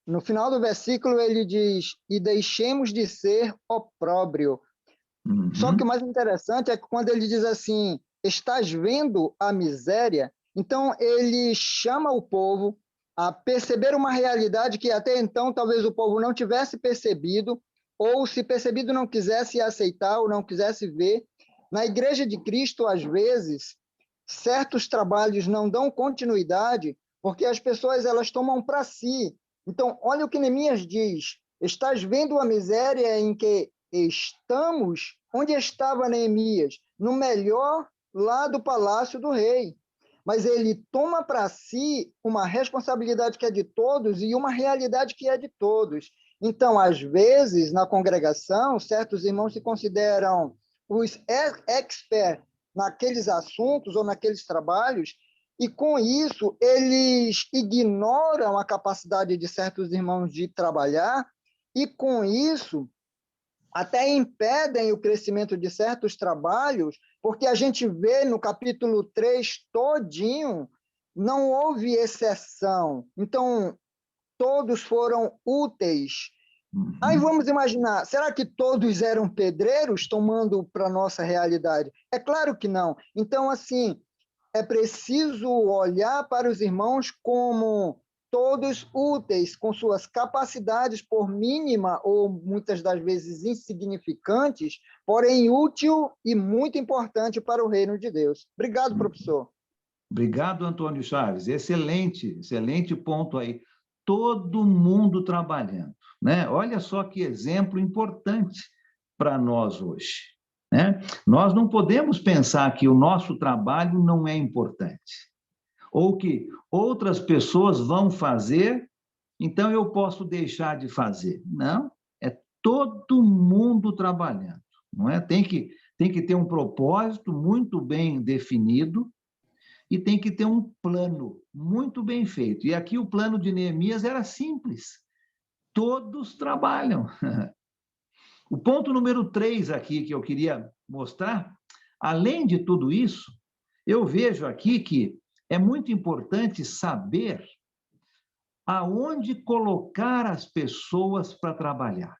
Speaker 2: no final do versículo ele diz, e deixemos de ser opróbrio. Só que o mais interessante é que quando ele diz assim, estás vendo a miséria, então ele chama o povo a perceber uma realidade que até então talvez o povo não tivesse percebido, ou se percebido não quisesse aceitar ou não quisesse ver. Na Igreja de Cristo, às vezes, certos trabalhos não dão continuidade porque as pessoas elas tomam para si. Então, olha o que Neemias diz, estás vendo a miséria em que estamos? Onde estava Neemias? No melhor lá do palácio do rei. Mas ele toma para si uma responsabilidade que é de todos e uma realidade que é de todos. Então, às vezes, na congregação, certos irmãos se consideram os experts naqueles assuntos ou naqueles trabalhos, e com isso eles ignoram a capacidade de certos irmãos de trabalhar, e com isso até impedem o crescimento de certos trabalhos, porque a gente vê no capítulo 3 todinho, não houve exceção. Então, todos foram úteis. Aí vamos imaginar, será que todos eram pedreiros, tomando para a nossa realidade? É claro que não. Então, assim, é preciso olhar para os irmãos como todos úteis, com suas capacidades, por mínima ou muitas das vezes insignificantes, porém útil e muito importante para o reino de Deus. Obrigado, professor.
Speaker 3: Obrigado, Antônio Chaves. Excelente ponto aí. Todo mundo trabalhando, né? Olha só que exemplo importante para nós hoje, né? Nós não podemos pensar que o nosso trabalho não é importante, ou que outras pessoas vão fazer, então eu posso deixar de fazer. Não, é todo mundo trabalhando, não é? Tem que ter um propósito muito bem definido, e tem que ter um plano muito bem feito. E aqui o plano de Neemias era simples. Todos trabalham. O ponto número 3 aqui que eu queria mostrar, além de tudo isso, eu vejo aqui que é muito importante saber aonde colocar as pessoas para trabalhar.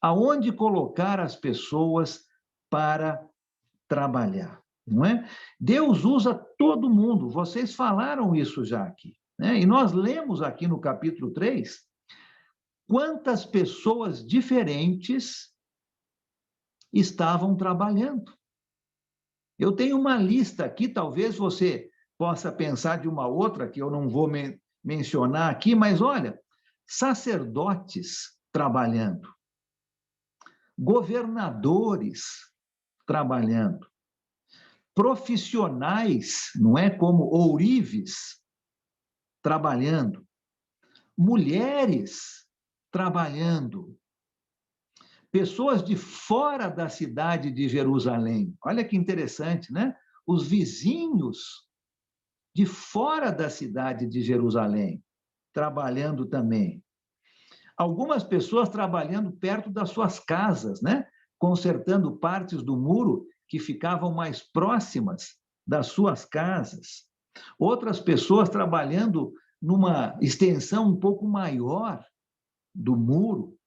Speaker 3: Aonde colocar as pessoas para trabalhar. Não é? Deus usa todo mundo, vocês falaram isso já aqui, né? E nós lemos aqui no capítulo 3 quantas pessoas diferentes estavam trabalhando. Eu tenho uma lista aqui, talvez você possa pensar de uma outra, que eu não vou mencionar aqui, mas olha, sacerdotes trabalhando, governadores trabalhando, profissionais, não é, como ourives, trabalhando, mulheres trabalhando, pessoas de fora da cidade de Jerusalém. Olha que interessante, né? Os vizinhos de fora da cidade de Jerusalém trabalhando também. Algumas pessoas trabalhando perto das suas casas, né? Consertando partes do muro que ficavam mais próximas das suas casas, outras pessoas trabalhando numa extensão um pouco maior do muro.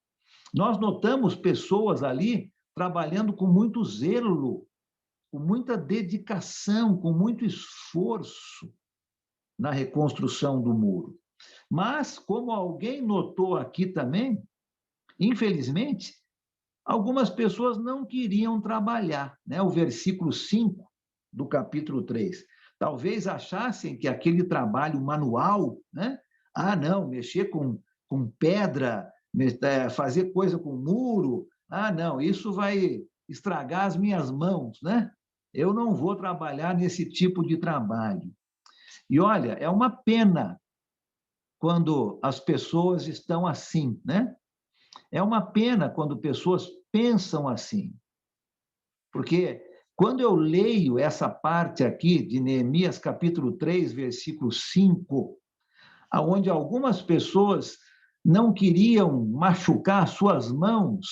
Speaker 3: Nós notamos pessoas ali trabalhando com muito zelo, com muita dedicação, com muito esforço na reconstrução do muro. Mas, como alguém notou aqui também, infelizmente, algumas pessoas não queriam trabalhar, né? O versículo 5 do capítulo 3. Talvez achassem que aquele trabalho manual, né? Ah, não, mexer com pedra, fazer coisa com muro, ah, não, isso vai estragar as minhas mãos, né? Eu não vou trabalhar nesse tipo de trabalho. E olha, é uma pena quando as pessoas estão assim, né? É uma pena quando pessoas pensam assim. Porque quando eu leio essa parte aqui de Neemias capítulo 3, versículo 5, onde algumas pessoas não queriam machucar suas mãos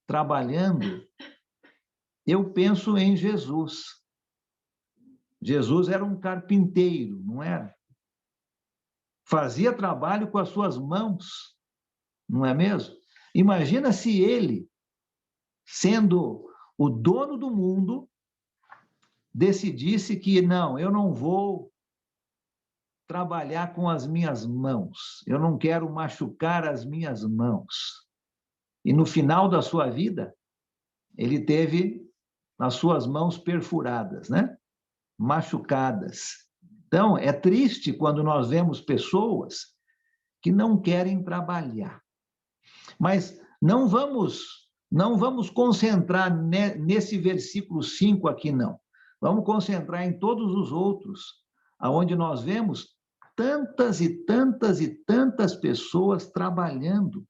Speaker 3: trabalhando, eu penso em Jesus. Jesus era um carpinteiro, não era? Fazia trabalho com as suas mãos, não é mesmo? Imagina se ele, sendo o dono do mundo, decidisse que não, eu não vou trabalhar com as minhas mãos, eu não quero machucar as minhas mãos. E no final da sua vida, ele teve as suas mãos perfuradas, né? Machucadas. Então, é triste quando nós vemos pessoas que não querem trabalhar. Mas não vamos concentrar nesse versículo 5 aqui, não. Vamos concentrar em todos os outros, aonde nós vemos tantas e tantas e tantas pessoas trabalhando.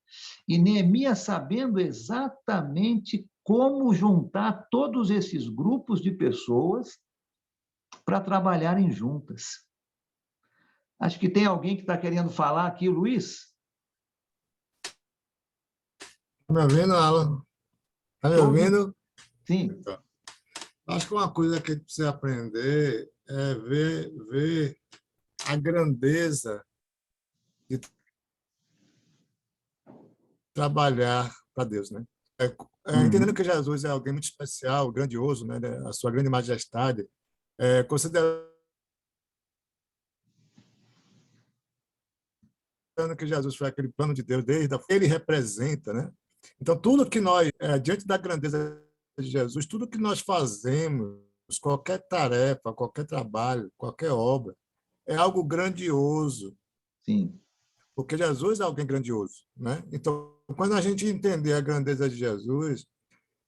Speaker 3: E Neemias sabendo exatamente como juntar todos esses grupos de pessoas para trabalharem juntas. Acho que tem alguém que está querendo falar aqui, Luiz?
Speaker 14: Está me ouvindo, Alan? Está me ouvindo?
Speaker 3: Sim.
Speaker 14: Então, acho que uma coisa que a gente precisa aprender é ver a grandeza de trabalhar para Deus, né? Entendendo que Jesus é alguém muito especial, grandioso, né? A sua grande majestade, considerando que Jesus foi aquele plano de Deus desde ele representa, né? Então tudo que nós diante da grandeza de Jesus, tudo que nós fazemos, qualquer tarefa, qualquer trabalho, qualquer obra, é algo grandioso.
Speaker 3: Sim.
Speaker 14: Porque Jesus é alguém grandioso, né? Então, quando a gente entender a grandeza de Jesus,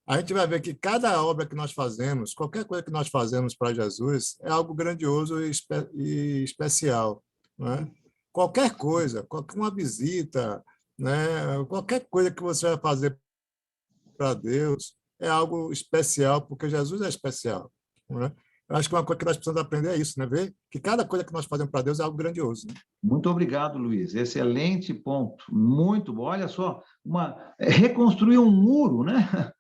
Speaker 14: a gente vai ver que cada obra que nós fazemos, qualquer coisa que nós fazemos para Jesus, é algo grandioso e especial, né? Qualquer coisa, qualquer uma visita, né? Qualquer coisa que você vai fazer para Deus é algo especial, porque Jesus é especial, né? Eu acho que uma coisa que nós precisamos aprender é isso, né? Ver que cada coisa que nós fazemos para Deus é algo grandioso, né?
Speaker 3: Muito obrigado, Luiz. Excelente ponto. Muito bom. Olha só, reconstruir um muro, né?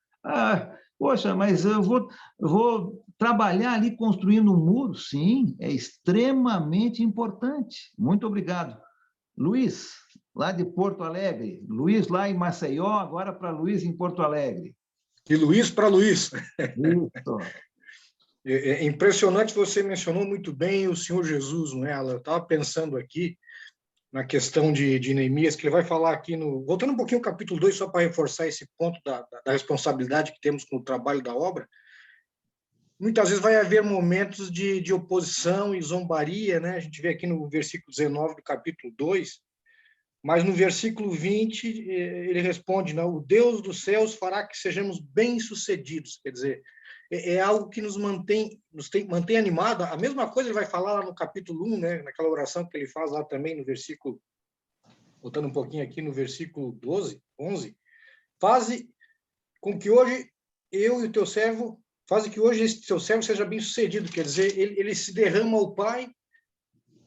Speaker 3: Poxa, mas eu vou trabalhar ali construindo um muro? Sim, é extremamente importante. Muito obrigado. Luiz, lá de Porto Alegre. Luiz lá em Maceió, agora para Luiz em Porto Alegre.
Speaker 4: De Luiz para Luiz.
Speaker 3: Isso.
Speaker 4: É impressionante, você mencionou muito bem o Senhor Jesus, não é, Alan? Eu estava pensando aqui na questão de Neemias, que ele vai falar aqui voltando um pouquinho ao capítulo 2, só para reforçar esse ponto da responsabilidade que temos com o trabalho da obra. Muitas vezes vai haver momentos de oposição e zombaria, né? A gente vê aqui no versículo 19 do capítulo 2, mas no versículo 20 ele responde, né? O Deus dos céus fará que sejamos bem-sucedidos. Quer dizer, é algo que nos mantém animado. A mesma coisa ele vai falar lá no capítulo 1, né? Naquela oração que ele faz lá também no versículo, voltando um pouquinho aqui no versículo 11, faze com que hoje eu e o teu servo, faze que hoje esse teu servo seja bem-sucedido. Quer dizer, ele se derrama ao Pai,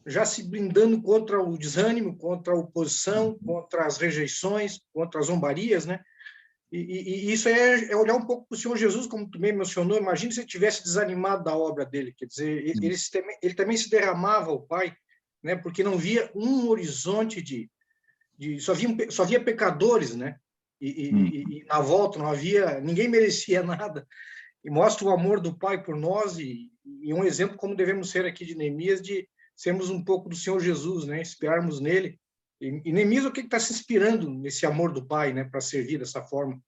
Speaker 4: já se blindando contra o desânimo, contra a oposição, contra as rejeições, contra as zombarias, né? E isso é olhar um pouco para o Senhor Jesus, como tu bem mencionou. Imagina se ele tivesse desanimado da obra dele, quer dizer, ele também se derramava ao Pai, né? Porque não via um horizonte só via pecadores, né? E na volta não havia, ninguém merecia nada. E mostra o amor do Pai por nós e um exemplo como devemos ser aqui de Neemias, de sermos um pouco do Senhor Jesus, né? Esperarmos nele. E Neemias, o que está se inspirando nesse amor do Pai, né? Para servir dessa forma?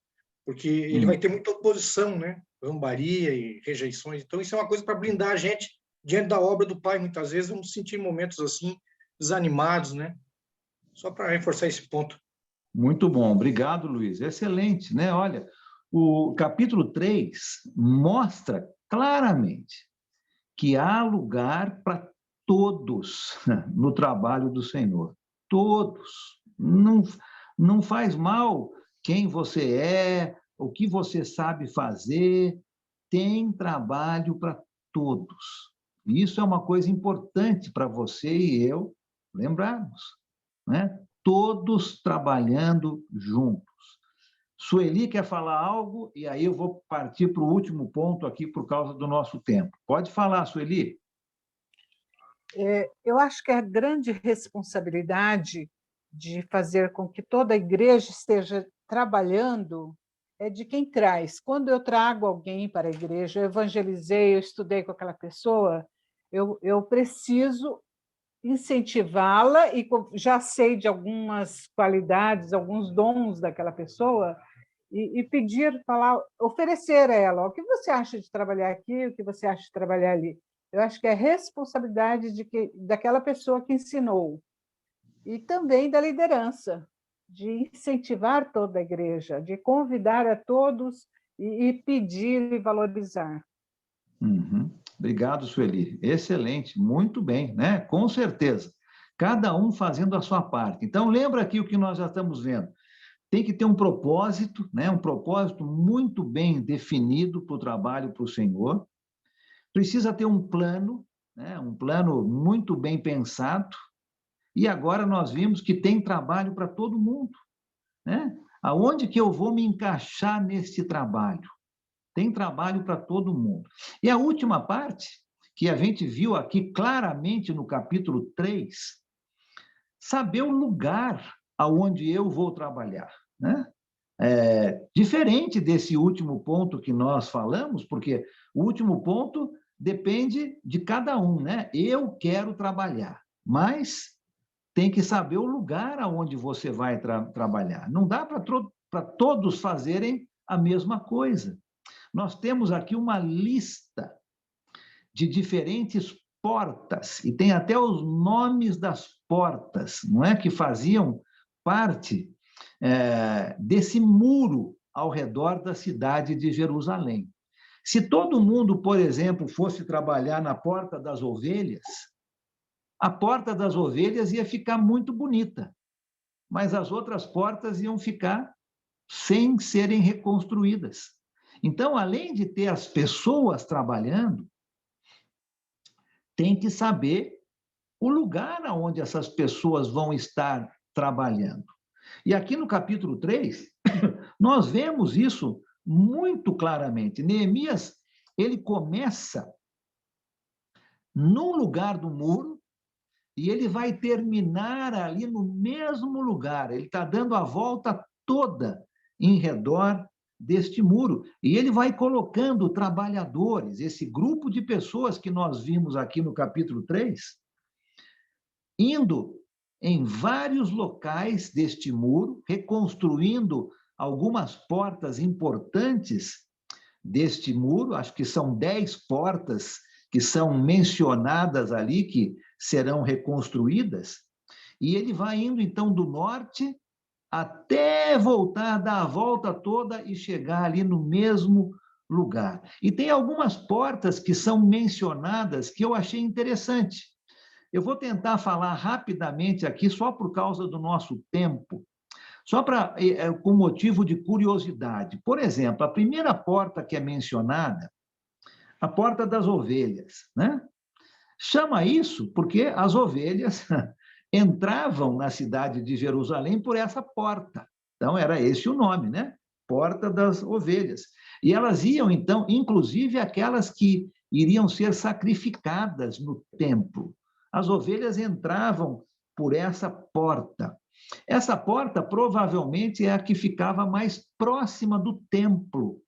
Speaker 4: Porque ele vai ter muita oposição, né? Zombaria e rejeições. Então, isso é uma coisa para blindar a gente diante da obra do Pai. Muitas vezes vamos sentir momentos assim, desanimados, né? Só para reforçar esse ponto.
Speaker 3: Muito bom, obrigado, Luiz. Excelente, né? Olha, o capítulo 3 mostra claramente que há lugar para todos no trabalho do Senhor. Todos. Não faz mal quem você é, o que você sabe fazer, tem trabalho para todos. Isso é uma coisa importante para você e eu lembrarmos, né? Todos trabalhando juntos. Sueli quer falar algo, e aí eu vou partir para o último ponto aqui por causa do nosso tempo. Pode falar, Sueli.
Speaker 15: Eu acho que a grande responsabilidade de fazer com que toda a igreja esteja trabalhando é de quem traz. Quando eu trago alguém para a igreja, eu evangelizei, eu estudei com aquela pessoa, eu preciso incentivá-la e já sei de algumas qualidades, alguns dons daquela pessoa e pedir, falar, oferecer a ela, o que você acha de trabalhar aqui, o que você acha de trabalhar ali. Eu acho que é responsabilidade daquela pessoa que ensinou e também da liderança, de incentivar toda a igreja, de convidar a todos e pedir e valorizar.
Speaker 3: Obrigado, Sueli. Excelente, muito bem, né? Com certeza. Cada um fazendo a sua parte. Então, lembra aqui o que nós já estamos vendo. Tem que ter um propósito, né? Um propósito muito bem definido para o trabalho para o Senhor. Precisa ter um plano, né? Um plano muito bem pensado. E agora nós vimos que tem trabalho para todo mundo, né? Aonde que eu vou me encaixar nesse trabalho? Tem trabalho para todo mundo. E a última parte, que a gente viu aqui claramente no capítulo 3, saber o lugar aonde eu vou trabalhar, né? Diferente desse último ponto que nós falamos, porque o último ponto depende de cada um, né? Eu quero trabalhar, mas tem que saber o lugar aonde você vai trabalhar. Não dá para todos fazerem a mesma coisa. Nós temos aqui uma lista de diferentes portas, e tem até os nomes das portas, não é? Que faziam parte desse muro ao redor da cidade de Jerusalém. Se todo mundo, por exemplo, fosse trabalhar na Porta das Ovelhas, a Porta das Ovelhas ia ficar muito bonita, mas as outras portas iam ficar sem serem reconstruídas. Então, além de ter as pessoas trabalhando, tem que saber o lugar onde essas pessoas vão estar trabalhando. E aqui no capítulo 3, nós vemos isso muito claramente. Neemias, ele começa num lugar do muro e ele vai terminar ali no mesmo lugar. Ele está dando a volta toda em redor deste muro. E ele vai colocando trabalhadores, esse grupo de pessoas que nós vimos aqui no capítulo 3, indo em vários locais deste muro, reconstruindo algumas portas importantes deste muro, acho que são 10 portas que são mencionadas ali, que serão reconstruídas, e ele vai indo, então, do norte até voltar, dar a volta toda e chegar ali no mesmo lugar. E tem algumas portas que são mencionadas que eu achei interessante. Eu vou tentar falar rapidamente aqui, só por causa do nosso tempo, só com motivo de curiosidade. Por exemplo, a primeira porta que é mencionada, a Porta das Ovelhas, né? Chama isso porque as ovelhas entravam na cidade de Jerusalém por essa porta. Então, era esse o nome, né? porta das ovelhas. E elas iam, então, inclusive aquelas que iriam ser sacrificadas no templo. As ovelhas entravam por essa porta. Essa porta provavelmente é a que ficava mais próxima do templo.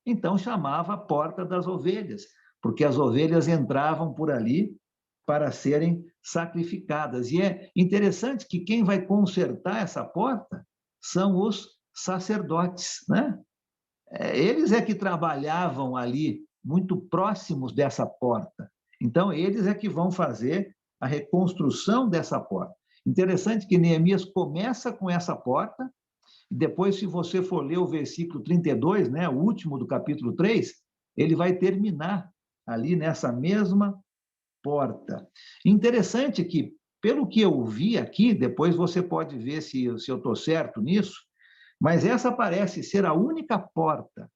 Speaker 3: Então chamava a porta das ovelhas, porque as ovelhas entravam por ali para serem sacrificadas. E é interessante que quem vai consertar essa porta são os sacerdotes, né? Eles é que trabalhavam ali, muito próximos dessa porta. Então, eles é que vão fazer a reconstrução dessa porta. Interessante que Neemias começa com essa porta, e depois, se você for ler o versículo 32, né, o último do capítulo 3, ele vai terminar ali nessa mesma porta. Interessante que, pelo que eu vi aqui, depois você pode ver se eu estou certo nisso, mas essa parece ser a única porta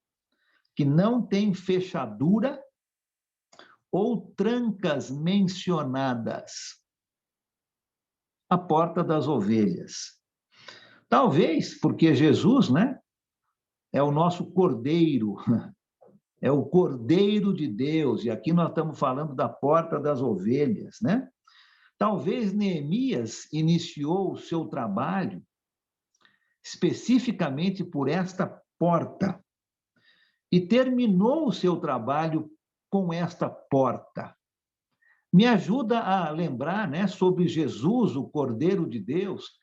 Speaker 3: que não tem fechadura ou trancas mencionadas. A porta das ovelhas. Talvez porque Jesus, né, é o nosso Cordeiro, é o Cordeiro de Deus, e aqui nós estamos falando da porta das ovelhas, né? Talvez Neemias iniciou o seu trabalho especificamente por esta porta e terminou o seu trabalho com esta porta. Me ajuda a lembrar, né, sobre Jesus, o Cordeiro de Deus,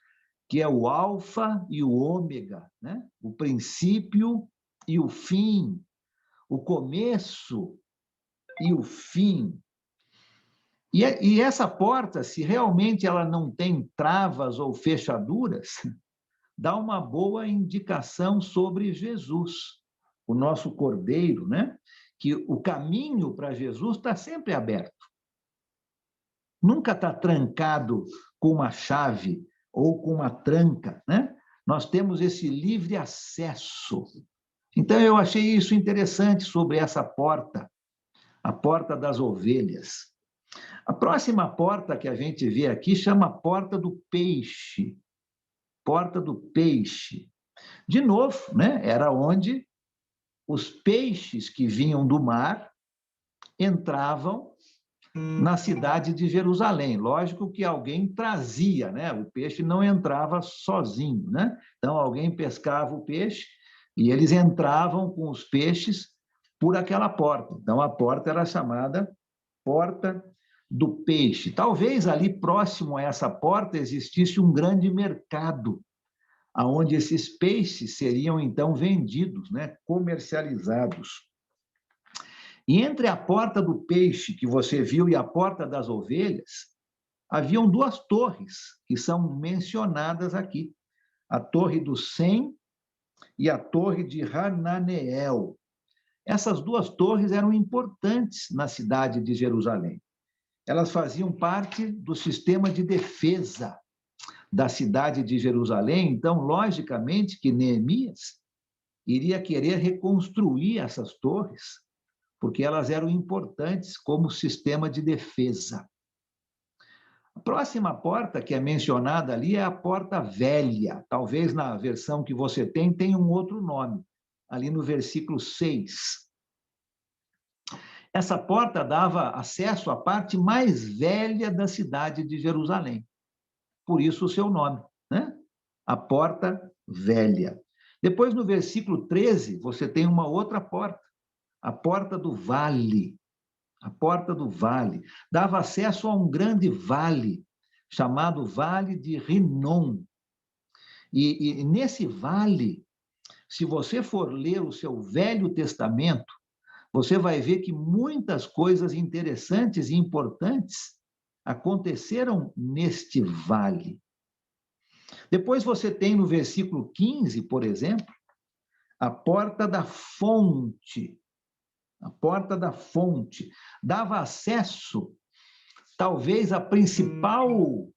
Speaker 3: que é o alfa e o ômega, né? O princípio e o fim, o começo e o fim. E essa porta, se realmente ela não tem travas ou fechaduras, dá uma boa indicação sobre Jesus, o nosso Cordeiro, né? Que o caminho para Jesus está sempre aberto. Nunca está trancado com uma chave ou com uma tranca, né? Nós temos esse livre acesso. Então, eu achei isso interessante sobre essa porta, a porta das ovelhas. A próxima porta que a gente vê aqui chama Porta do Peixe. Porta do Peixe. De novo, né? Era onde os peixes que vinham do mar entravam na cidade de Jerusalém. Lógico que alguém trazia, né? O peixe não entrava sozinho, né? Então, alguém pescava o peixe e eles entravam com os peixes por aquela porta. Então, a porta era chamada Porta do Peixe. Talvez ali próximo a essa porta existisse um grande mercado, onde esses peixes seriam, então, vendidos, né? Comercializados. E entre a porta do peixe que você viu e a porta das ovelhas, haviam duas torres que são mencionadas aqui. A torre do Sem e a torre de Hananeel. Essas duas torres eram importantes na cidade de Jerusalém. Elas faziam parte do sistema de defesa da cidade de Jerusalém. Então, logicamente, que Neemias iria querer reconstruir essas torres, porque elas eram importantes como sistema de defesa. A próxima porta que é mencionada ali é a Porta Velha. Talvez na versão que você tem tenha um outro nome, ali no versículo 6. Essa porta dava acesso à parte mais velha da cidade de Jerusalém. Por isso o seu nome, né? A Porta Velha. Depois, no versículo 13, você tem uma outra porta, a Porta do Vale. A Porta do Vale dava acesso a um grande vale, chamado Vale de Rinom. E nesse vale, se você for ler o seu Velho Testamento, você vai ver que muitas coisas interessantes e importantes aconteceram neste vale. Depois você tem no versículo 15, por exemplo, a Porta da Fonte. A Porta da Fonte dava acesso, talvez, à principal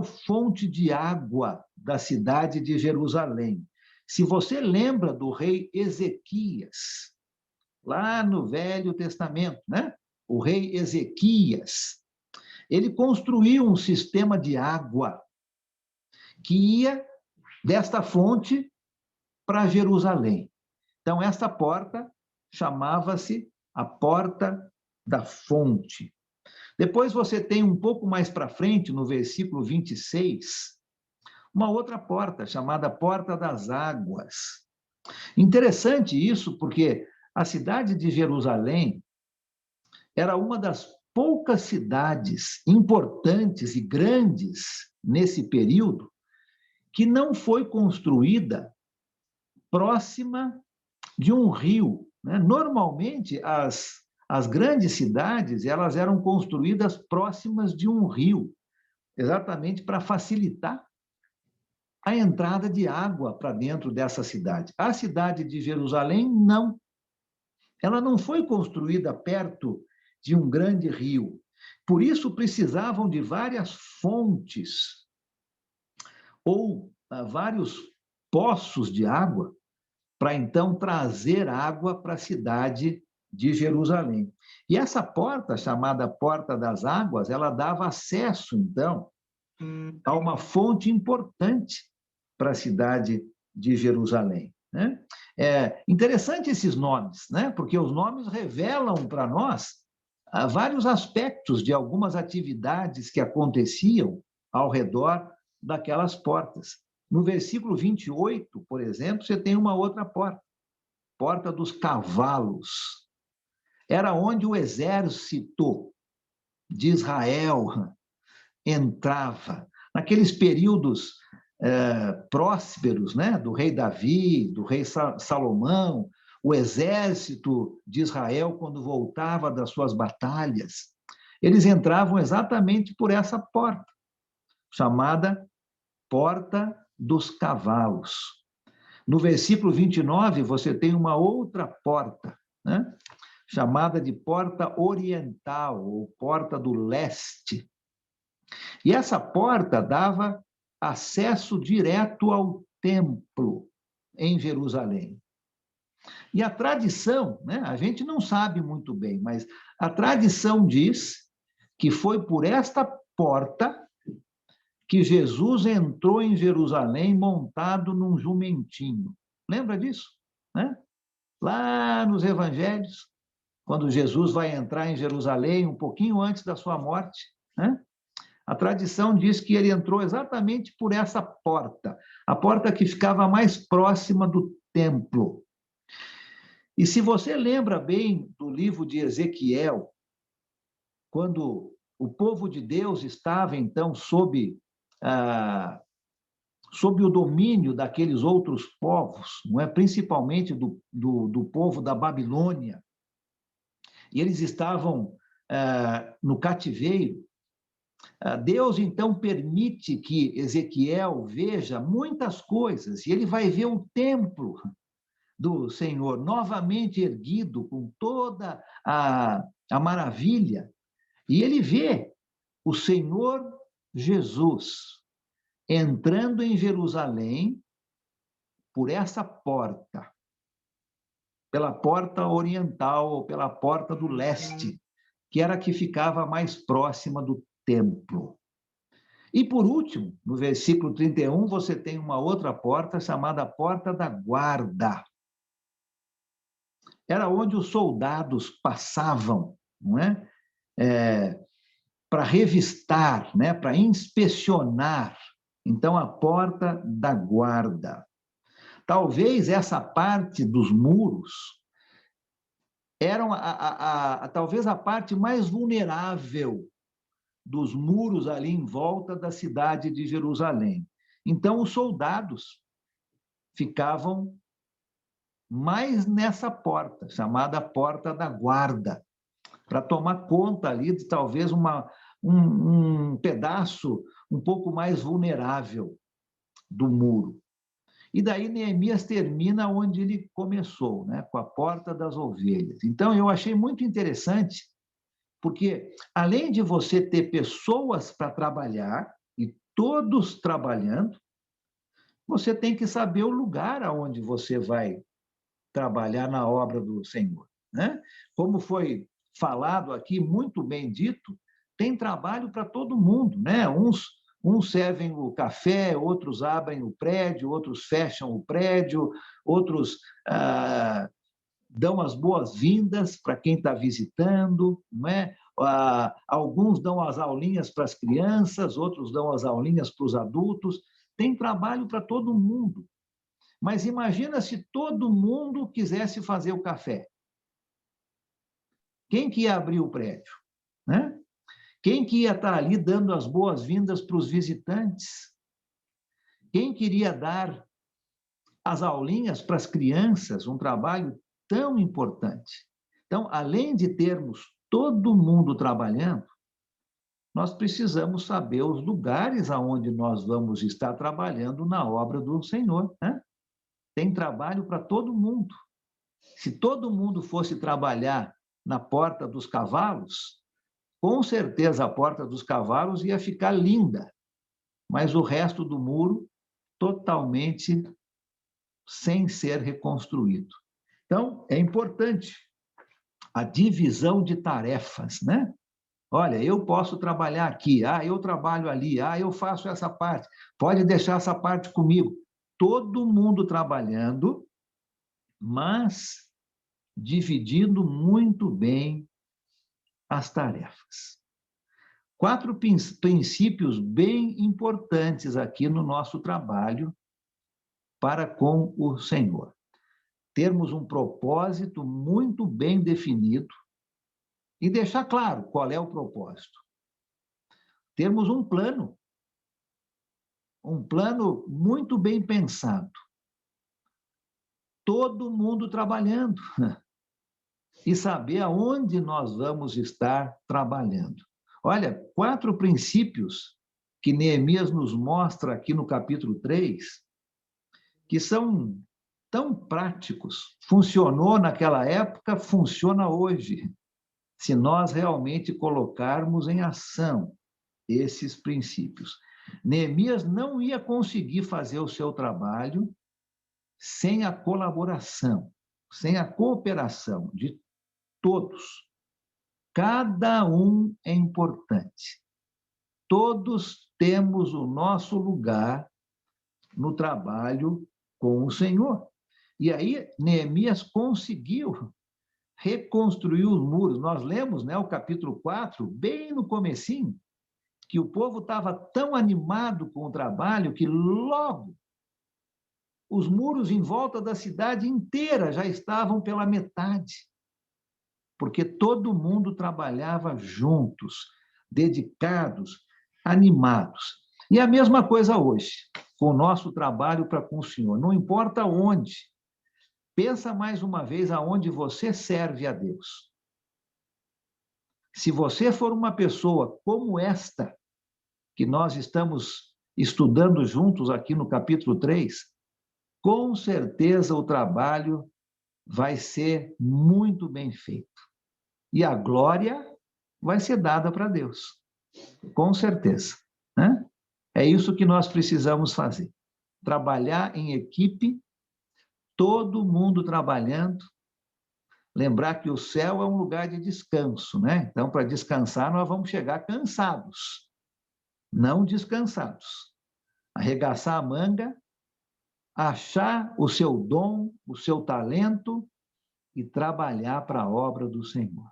Speaker 3: fonte de água da cidade de Jerusalém. Se você lembra do rei Ezequias, lá no Velho Testamento, né? O rei Ezequias, ele construiu um sistema de água que ia desta fonte para Jerusalém. Então, essa porta chamava-se a Porta da Fonte. Depois você tem um pouco mais para frente, no versículo 26, uma outra porta, chamada Porta das Águas. Interessante isso, porque a cidade de Jerusalém era uma das poucas cidades importantes e grandes nesse período que não foi construída próxima de um rio, né? Normalmente, as grandes cidades elas eram construídas próximas de um rio, exatamente para facilitar a entrada de água para dentro dessa cidade. A cidade de Jerusalém, não. Ela não foi construída perto de um grande rio. Por isso, precisavam de várias fontes ou vários poços de água para, então, trazer água para a cidade de Jerusalém. E essa porta, chamada Porta das Águas, ela dava acesso, então, a uma fonte importante para a cidade de Jerusalém, né? É interessante esses nomes, né? Porque os nomes revelam para nós vários aspectos de algumas atividades que aconteciam ao redor daquelas portas. No versículo 28, por exemplo, você tem uma outra porta, Porta dos Cavalos. Era onde o exército de Israel entrava. Naqueles períodos prósperos, né, do rei Davi, do rei Salomão, o exército de Israel, quando voltava das suas batalhas, eles entravam exatamente por essa porta, chamada Porta dos Cavalos. No versículo 29, você tem uma outra porta, né, chamada de Porta Oriental, ou Porta do Leste. E essa porta dava acesso direto ao templo em Jerusalém. E a tradição, né, a gente não sabe muito bem, mas a tradição diz que foi por esta porta que Jesus entrou em Jerusalém montado num jumentinho. Lembra disso? Né? Lá nos evangelhos, quando Jesus vai entrar em Jerusalém, um pouquinho antes da sua morte, né? A tradição diz que ele entrou exatamente por essa porta, a porta que ficava mais próxima do templo. E se você lembra bem do livro de Ezequiel, quando o povo de Deus estava, então, sob o domínio daqueles outros povos, não é? Principalmente do povo da Babilônia, e eles estavam no cativeiro, Deus, então, permite que Ezequiel veja muitas coisas, e ele vai ver o templo do Senhor novamente erguido, com toda a maravilha, e ele vê o Senhor Jesus entrando em Jerusalém por essa porta, pela porta oriental, ou pela porta do leste, que era a que ficava mais próxima do templo. E, por último, no versículo 31, você tem uma outra porta chamada Porta da Guarda. Era onde os soldados passavam, não é? Para revistar, né? Para inspecionar. Então, a Porta da Guarda. Talvez essa parte dos muros era talvez a parte mais vulnerável dos muros ali em volta da cidade de Jerusalém. Então, os soldados ficavam mais nessa porta, chamada Porta da Guarda, para tomar conta ali de talvez um pedaço um pouco mais vulnerável do muro. E daí Neemias termina onde ele começou, né, com a Porta das Ovelhas. Então, eu achei muito interessante, porque, além de você ter pessoas para trabalhar, e todos trabalhando, você tem que saber o lugar aonde você vai trabalhar na obra do Senhor, né? Como foi falado aqui, muito bem dito, tem trabalho para todo mundo, né? Uns Uns servem o café, outros abrem o prédio, outros fecham o prédio, outros dão as boas-vindas para quem está visitando, não é? Alguns dão as aulinhas para as crianças, outros dão as aulinhas para os adultos. Tem trabalho para todo mundo. Mas imagina se todo mundo quisesse fazer o café. Quem que ia abrir o prédio? Né? Quem que ia estar ali dando as boas-vindas para os visitantes? Quem queria dar as aulinhas para as crianças? Um trabalho tão importante. Então, além de termos todo mundo trabalhando, nós precisamos saber os lugares aonde nós vamos estar trabalhando na obra do Senhor. Né? Tem trabalho para todo mundo. Se todo mundo fosse trabalhar na Porta dos Cavalos, com certeza a Porta dos Cavalos ia ficar linda, mas o resto do muro totalmente sem ser reconstruído. Então, é importante a divisão de tarefas, né? Olha, eu posso trabalhar aqui, eu trabalho ali, eu faço essa parte, pode deixar essa parte comigo. Todo mundo trabalhando, mas dividindo muito bem as tarefas. 4 princípios bem importantes aqui no nosso trabalho para com o Senhor. Termos um propósito muito bem definido e deixar claro qual é o propósito. Termos um plano muito bem pensado. Todo mundo trabalhando e saber aonde nós vamos estar trabalhando. Olha, 4 princípios que Neemias nos mostra aqui no capítulo 3, que são tão práticos. Funcionou naquela época, funciona hoje, se nós realmente colocarmos em ação esses princípios. Neemias não ia conseguir fazer o seu trabalho sem a colaboração, sem a cooperação de todos. Cada um é importante. Todos temos o nosso lugar no trabalho com o Senhor. E aí, Neemias conseguiu reconstruir os muros. Nós lemos, né, o capítulo 4, bem no comecinho, que o povo estava tão animado com o trabalho que logo os muros em volta da cidade inteira já estavam pela metade, porque todo mundo trabalhava juntos, dedicados, animados. E a mesma coisa hoje, com o nosso trabalho para com o Senhor. Não importa onde, pensa mais uma vez aonde você serve a Deus. Se você for uma pessoa como esta, que nós estamos estudando juntos aqui no capítulo 3, com certeza o trabalho vai ser muito bem feito. E a glória vai ser dada para Deus. Com certeza. Né? É isso que nós precisamos fazer. Trabalhar em equipe, todo mundo trabalhando. Lembrar que o céu é um lugar de descanso, né? Então, para descansar, nós vamos chegar cansados, não descansados. Arregaçar a manga, achar o seu dom, o seu talento e trabalhar para a obra do Senhor.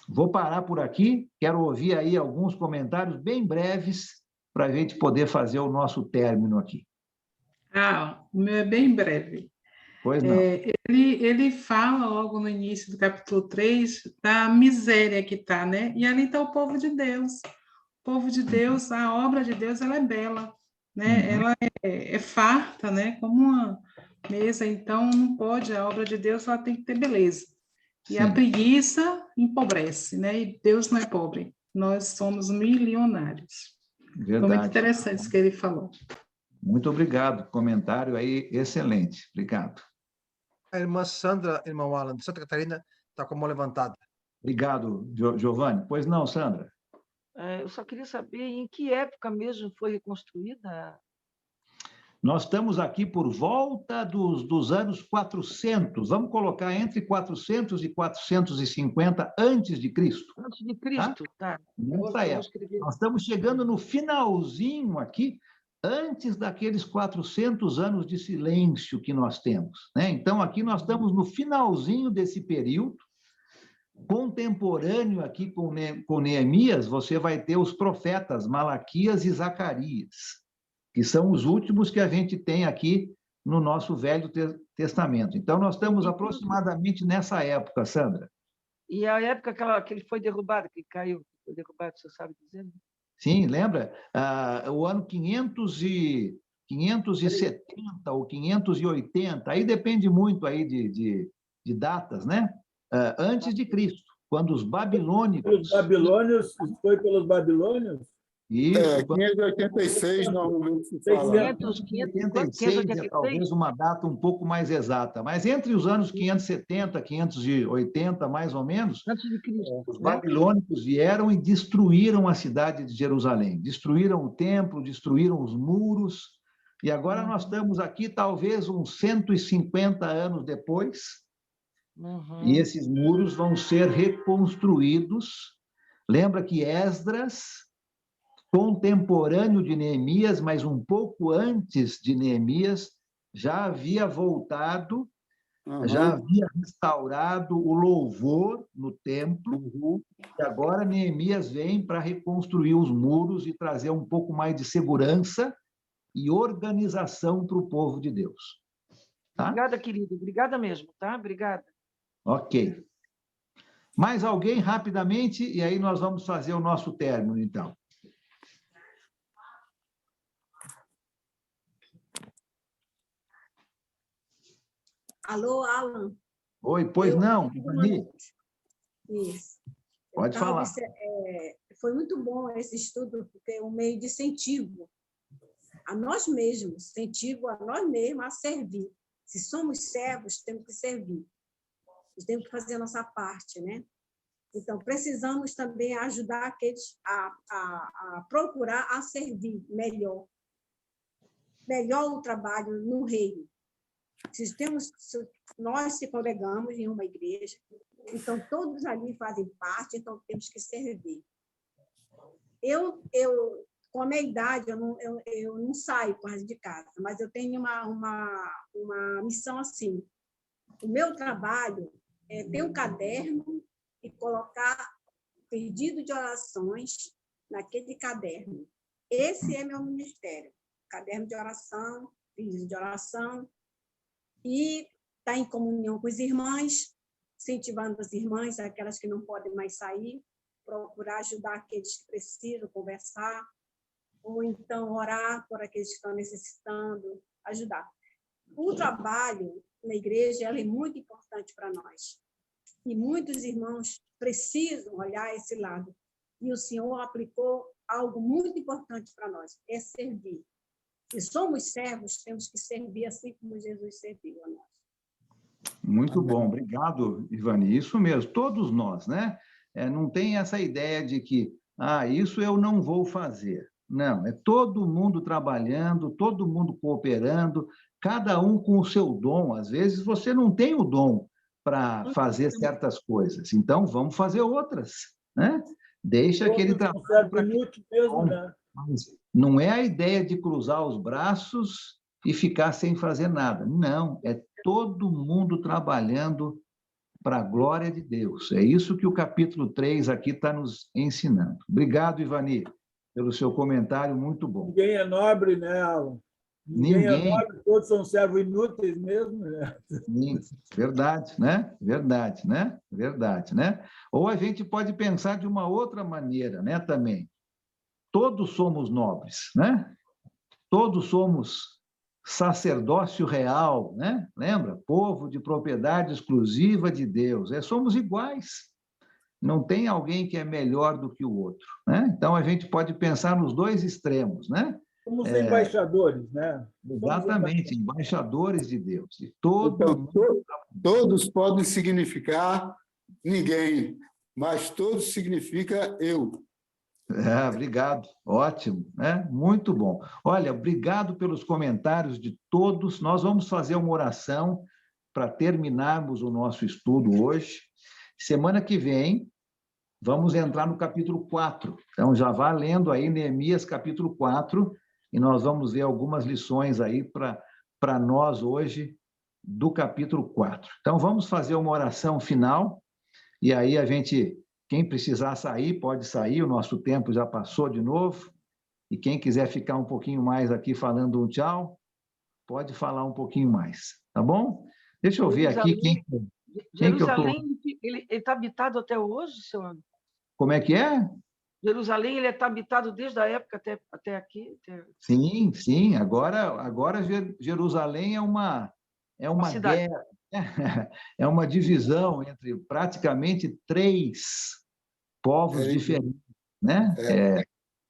Speaker 3: Vou parar por aqui, quero ouvir aí alguns comentários bem breves para a gente poder fazer o nosso término aqui.
Speaker 6: O meu é bem breve.
Speaker 3: Pois não.
Speaker 6: Ele fala logo no início do capítulo 3 da miséria que está, né? E ali está o povo de Deus. O povo de Deus, a obra de Deus, ela é bela, né? Ela é farta, né? Como uma mesa, então não pode, a obra de Deus ela tem que ter beleza. E
Speaker 3: Sim.
Speaker 6: a preguiça empobrece, né? E Deus não é pobre, nós somos milionários.
Speaker 3: Verdade.
Speaker 6: Foi muito interessante isso que ele falou.
Speaker 3: Muito obrigado, comentário aí excelente, obrigado.
Speaker 9: A irmã Sandra, irmão Alan, de Santa Catarina, está com a mão levantada.
Speaker 3: Obrigado, Giovanni. Pois não, Sandra?
Speaker 8: Eu só queria saber em que época mesmo foi reconstruída?
Speaker 3: Nós estamos aqui por volta dos anos 400, vamos colocar entre 400 e 450 antes de Cristo.
Speaker 8: Antes de Cristo, tá?
Speaker 3: Nessa época. Nós estamos chegando no finalzinho aqui, antes daqueles 400 anos de silêncio que nós temos, né? Então, aqui nós estamos no finalzinho desse período, contemporâneo aqui com Neemias, você vai ter os profetas Malaquias e Zacarias, que são os últimos que a gente tem aqui no nosso Velho Testamento. Então, nós estamos aproximadamente nessa época, Sandra.
Speaker 8: E a época que ele foi derrubado, que caiu, foi derrubado, você sabe dizer?
Speaker 3: Sim, lembra? O ano 570 ou 580, aí depende muito aí de datas, né? Antes de Cristo, quando os babilônicos...
Speaker 12: Os babilônios, foi pelos babilônios?
Speaker 3: Isso.
Speaker 14: 586, normalmente se fala.
Speaker 3: 586 é talvez uma data um pouco mais exata, mas entre os anos 570, 580, mais ou menos,
Speaker 8: antes de Cristo,
Speaker 3: os babilônicos vieram e destruíram a cidade de Jerusalém, destruíram o templo, destruíram os muros, e agora nós estamos aqui talvez uns 150 anos depois, e esses muros vão ser reconstruídos. Lembra que Esdras, contemporâneo de Neemias, mas um pouco antes de Neemias, já havia voltado, já havia restaurado o louvor no templo, e agora Neemias vem para reconstruir os muros e trazer um pouco mais de segurança e organização para o povo de Deus. Tá?
Speaker 8: Obrigada, querido. Obrigada mesmo, tá? Obrigada.
Speaker 3: Ok. Mais alguém, rapidamente, e aí nós vamos fazer o nosso término, então.
Speaker 16: Alô, Alan?
Speaker 3: Oi, pois não, Ivani?
Speaker 16: Isso.
Speaker 3: Pode falar.
Speaker 16: Foi muito bom esse estudo, porque é um meio de incentivo a nós mesmos, incentivo a nós mesmos a servir. Se somos servos, temos que servir. Temos que fazer a nossa parte, né? Então, precisamos também ajudar aqueles a procurar a servir melhor o trabalho no reino. Nós se congregamos em uma igreja, então todos ali fazem parte, então temos que servir. Eu com a minha idade, eu não saio quase de casa, mas eu tenho uma missão assim. O meu trabalho é ter um caderno e colocar pedido de orações naquele caderno. Esse é meu ministério. Caderno de oração, pedido de oração, e estar em comunhão com as irmãs, incentivando as irmãs, aquelas que não podem mais sair, procurar ajudar aqueles que precisam, conversar, ou então orar por aqueles que estão necessitando, ajudar. O trabalho na igreja é muito importante para nós. E muitos irmãos precisam olhar esse lado. E o Senhor aplicou algo muito importante para nós, é servir. Se somos servos, temos que servir assim como Jesus serviu a nós.
Speaker 3: Muito bom, obrigado, Ivani. Isso mesmo, todos nós, né? Não tem essa ideia de que, isso eu não vou fazer. Não, é todo mundo trabalhando, todo mundo cooperando, cada um com o seu dom. Às vezes você não tem o dom para fazer certas coisas, então vamos fazer outras, né? Deixa aquele trabalho para mesmo, né? Não é a ideia de cruzar os braços e ficar sem fazer nada. Não, é todo mundo trabalhando para a glória de Deus. É isso que o capítulo 3 aqui está nos ensinando. Obrigado, Ivani, pelo seu comentário, muito bom.
Speaker 12: Ninguém é nobre, né, Alan? Ninguém é nobre, todos são servos inúteis mesmo, né?
Speaker 3: Sim, verdade, né? Verdade, né? Verdade, né? Ou a gente pode pensar de uma outra maneira, né, também. Todos somos nobres, né? Todos somos sacerdócio real, né? Lembra? Povo de propriedade exclusiva de Deus. Somos iguais. Não tem alguém que é melhor do que o outro, né? Então, a gente pode pensar nos dois extremos, né?
Speaker 12: Somos embaixadores, né?
Speaker 3: Exatamente, embaixadores de Deus. E
Speaker 14: todos podem significar ninguém, mas todos significa eu.
Speaker 3: Obrigado, ótimo, né? Muito bom. Olha, obrigado pelos comentários de todos. Nós vamos fazer uma oração para terminarmos o nosso estudo hoje. Semana que vem, vamos entrar no capítulo 4. Então, já vá lendo aí Neemias capítulo 4, e nós vamos ver algumas lições aí para nós hoje do capítulo 4. Então, vamos fazer uma oração final, e aí a gente... Quem precisar sair, pode sair, o nosso tempo já passou de novo. E quem quiser ficar um pouquinho mais aqui falando um tchau, pode falar um pouquinho mais, tá bom? Deixa eu ver aqui quem que eu
Speaker 8: Jerusalém,
Speaker 3: tô...
Speaker 8: ele está habitado até hoje, seu Anderson?
Speaker 3: Como é que é?
Speaker 8: Jerusalém, ele está habitado desde a época até aqui?
Speaker 3: Sim, sim. Agora Jerusalém é uma
Speaker 8: cidade.
Speaker 3: guerra, é uma divisão entre praticamente 3 povos diferentes, né?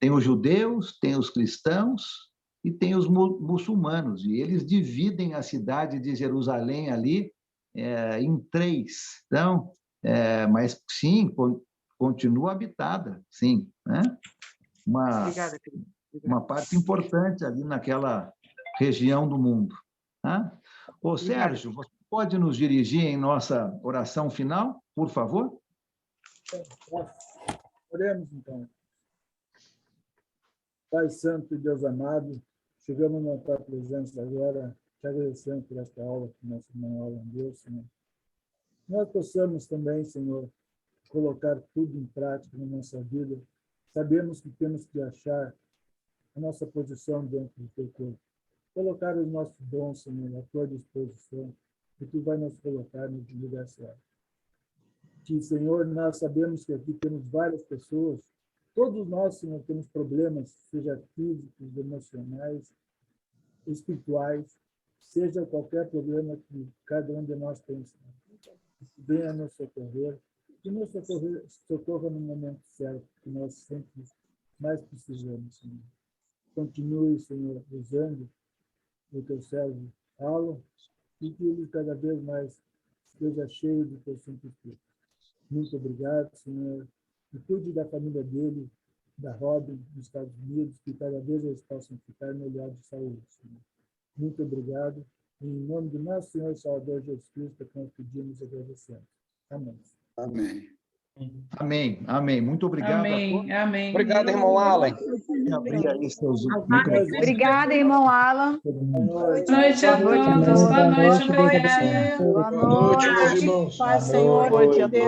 Speaker 3: Tem os judeus, tem os cristãos e tem os muçulmanos, e eles dividem a cidade de Jerusalém ali em 3. Então, mas sim, continua habitada, sim, né?
Speaker 8: Obrigada, querida.
Speaker 3: Uma parte importante ali naquela região do mundo. Tá? Ô, Sérgio, você pode nos dirigir em nossa oração final, por favor?
Speaker 12: Oremos, então. Pai Santo e Deus amado, chegamos na tua presença agora, te agradecendo por esta aula que nossa irmã aula deu, Senhor. Nós possamos também, Senhor, colocar tudo em prática na nossa vida. Sabemos que temos que achar a nossa posição dentro do teu corpo. Colocar os nossos dons, Senhor, à tua disposição, e tu vai nos colocar no lugar certo. Que, Senhor, nós sabemos que aqui temos várias pessoas, todos nós, Senhor, temos problemas, seja físicos, emocionais, espirituais, seja qualquer problema que cada um de nós tem, Senhor. Que venha nos socorrer, que nos socorra no momento certo, que nós sempre mais precisamos, Senhor. Continue, Senhor, usando o teu servo Alan, e que ele cada vez mais esteja cheio do teu Santo Espírito. Muito obrigado, Senhor. E cuide da família dele, da Robin, dos Estados Unidos, que cada vez eles possam ficar melhor de saúde, Senhor. Muito obrigado. Em nome do nosso Senhor e Salvador Jesus Cristo, que nós pedimos e agradecemos. Amém.
Speaker 9: Amém.
Speaker 3: Amém, amém. Muito obrigado a todos.
Speaker 6: Amém.
Speaker 9: Obrigado, irmão Alan.
Speaker 3: Abrir aí seus
Speaker 10: Obrigada, irmão Alan.
Speaker 6: Boa noite a todos. Boa noite, obrigada.
Speaker 4: Boa noite, meus irmãos.
Speaker 10: Paz, Senhor.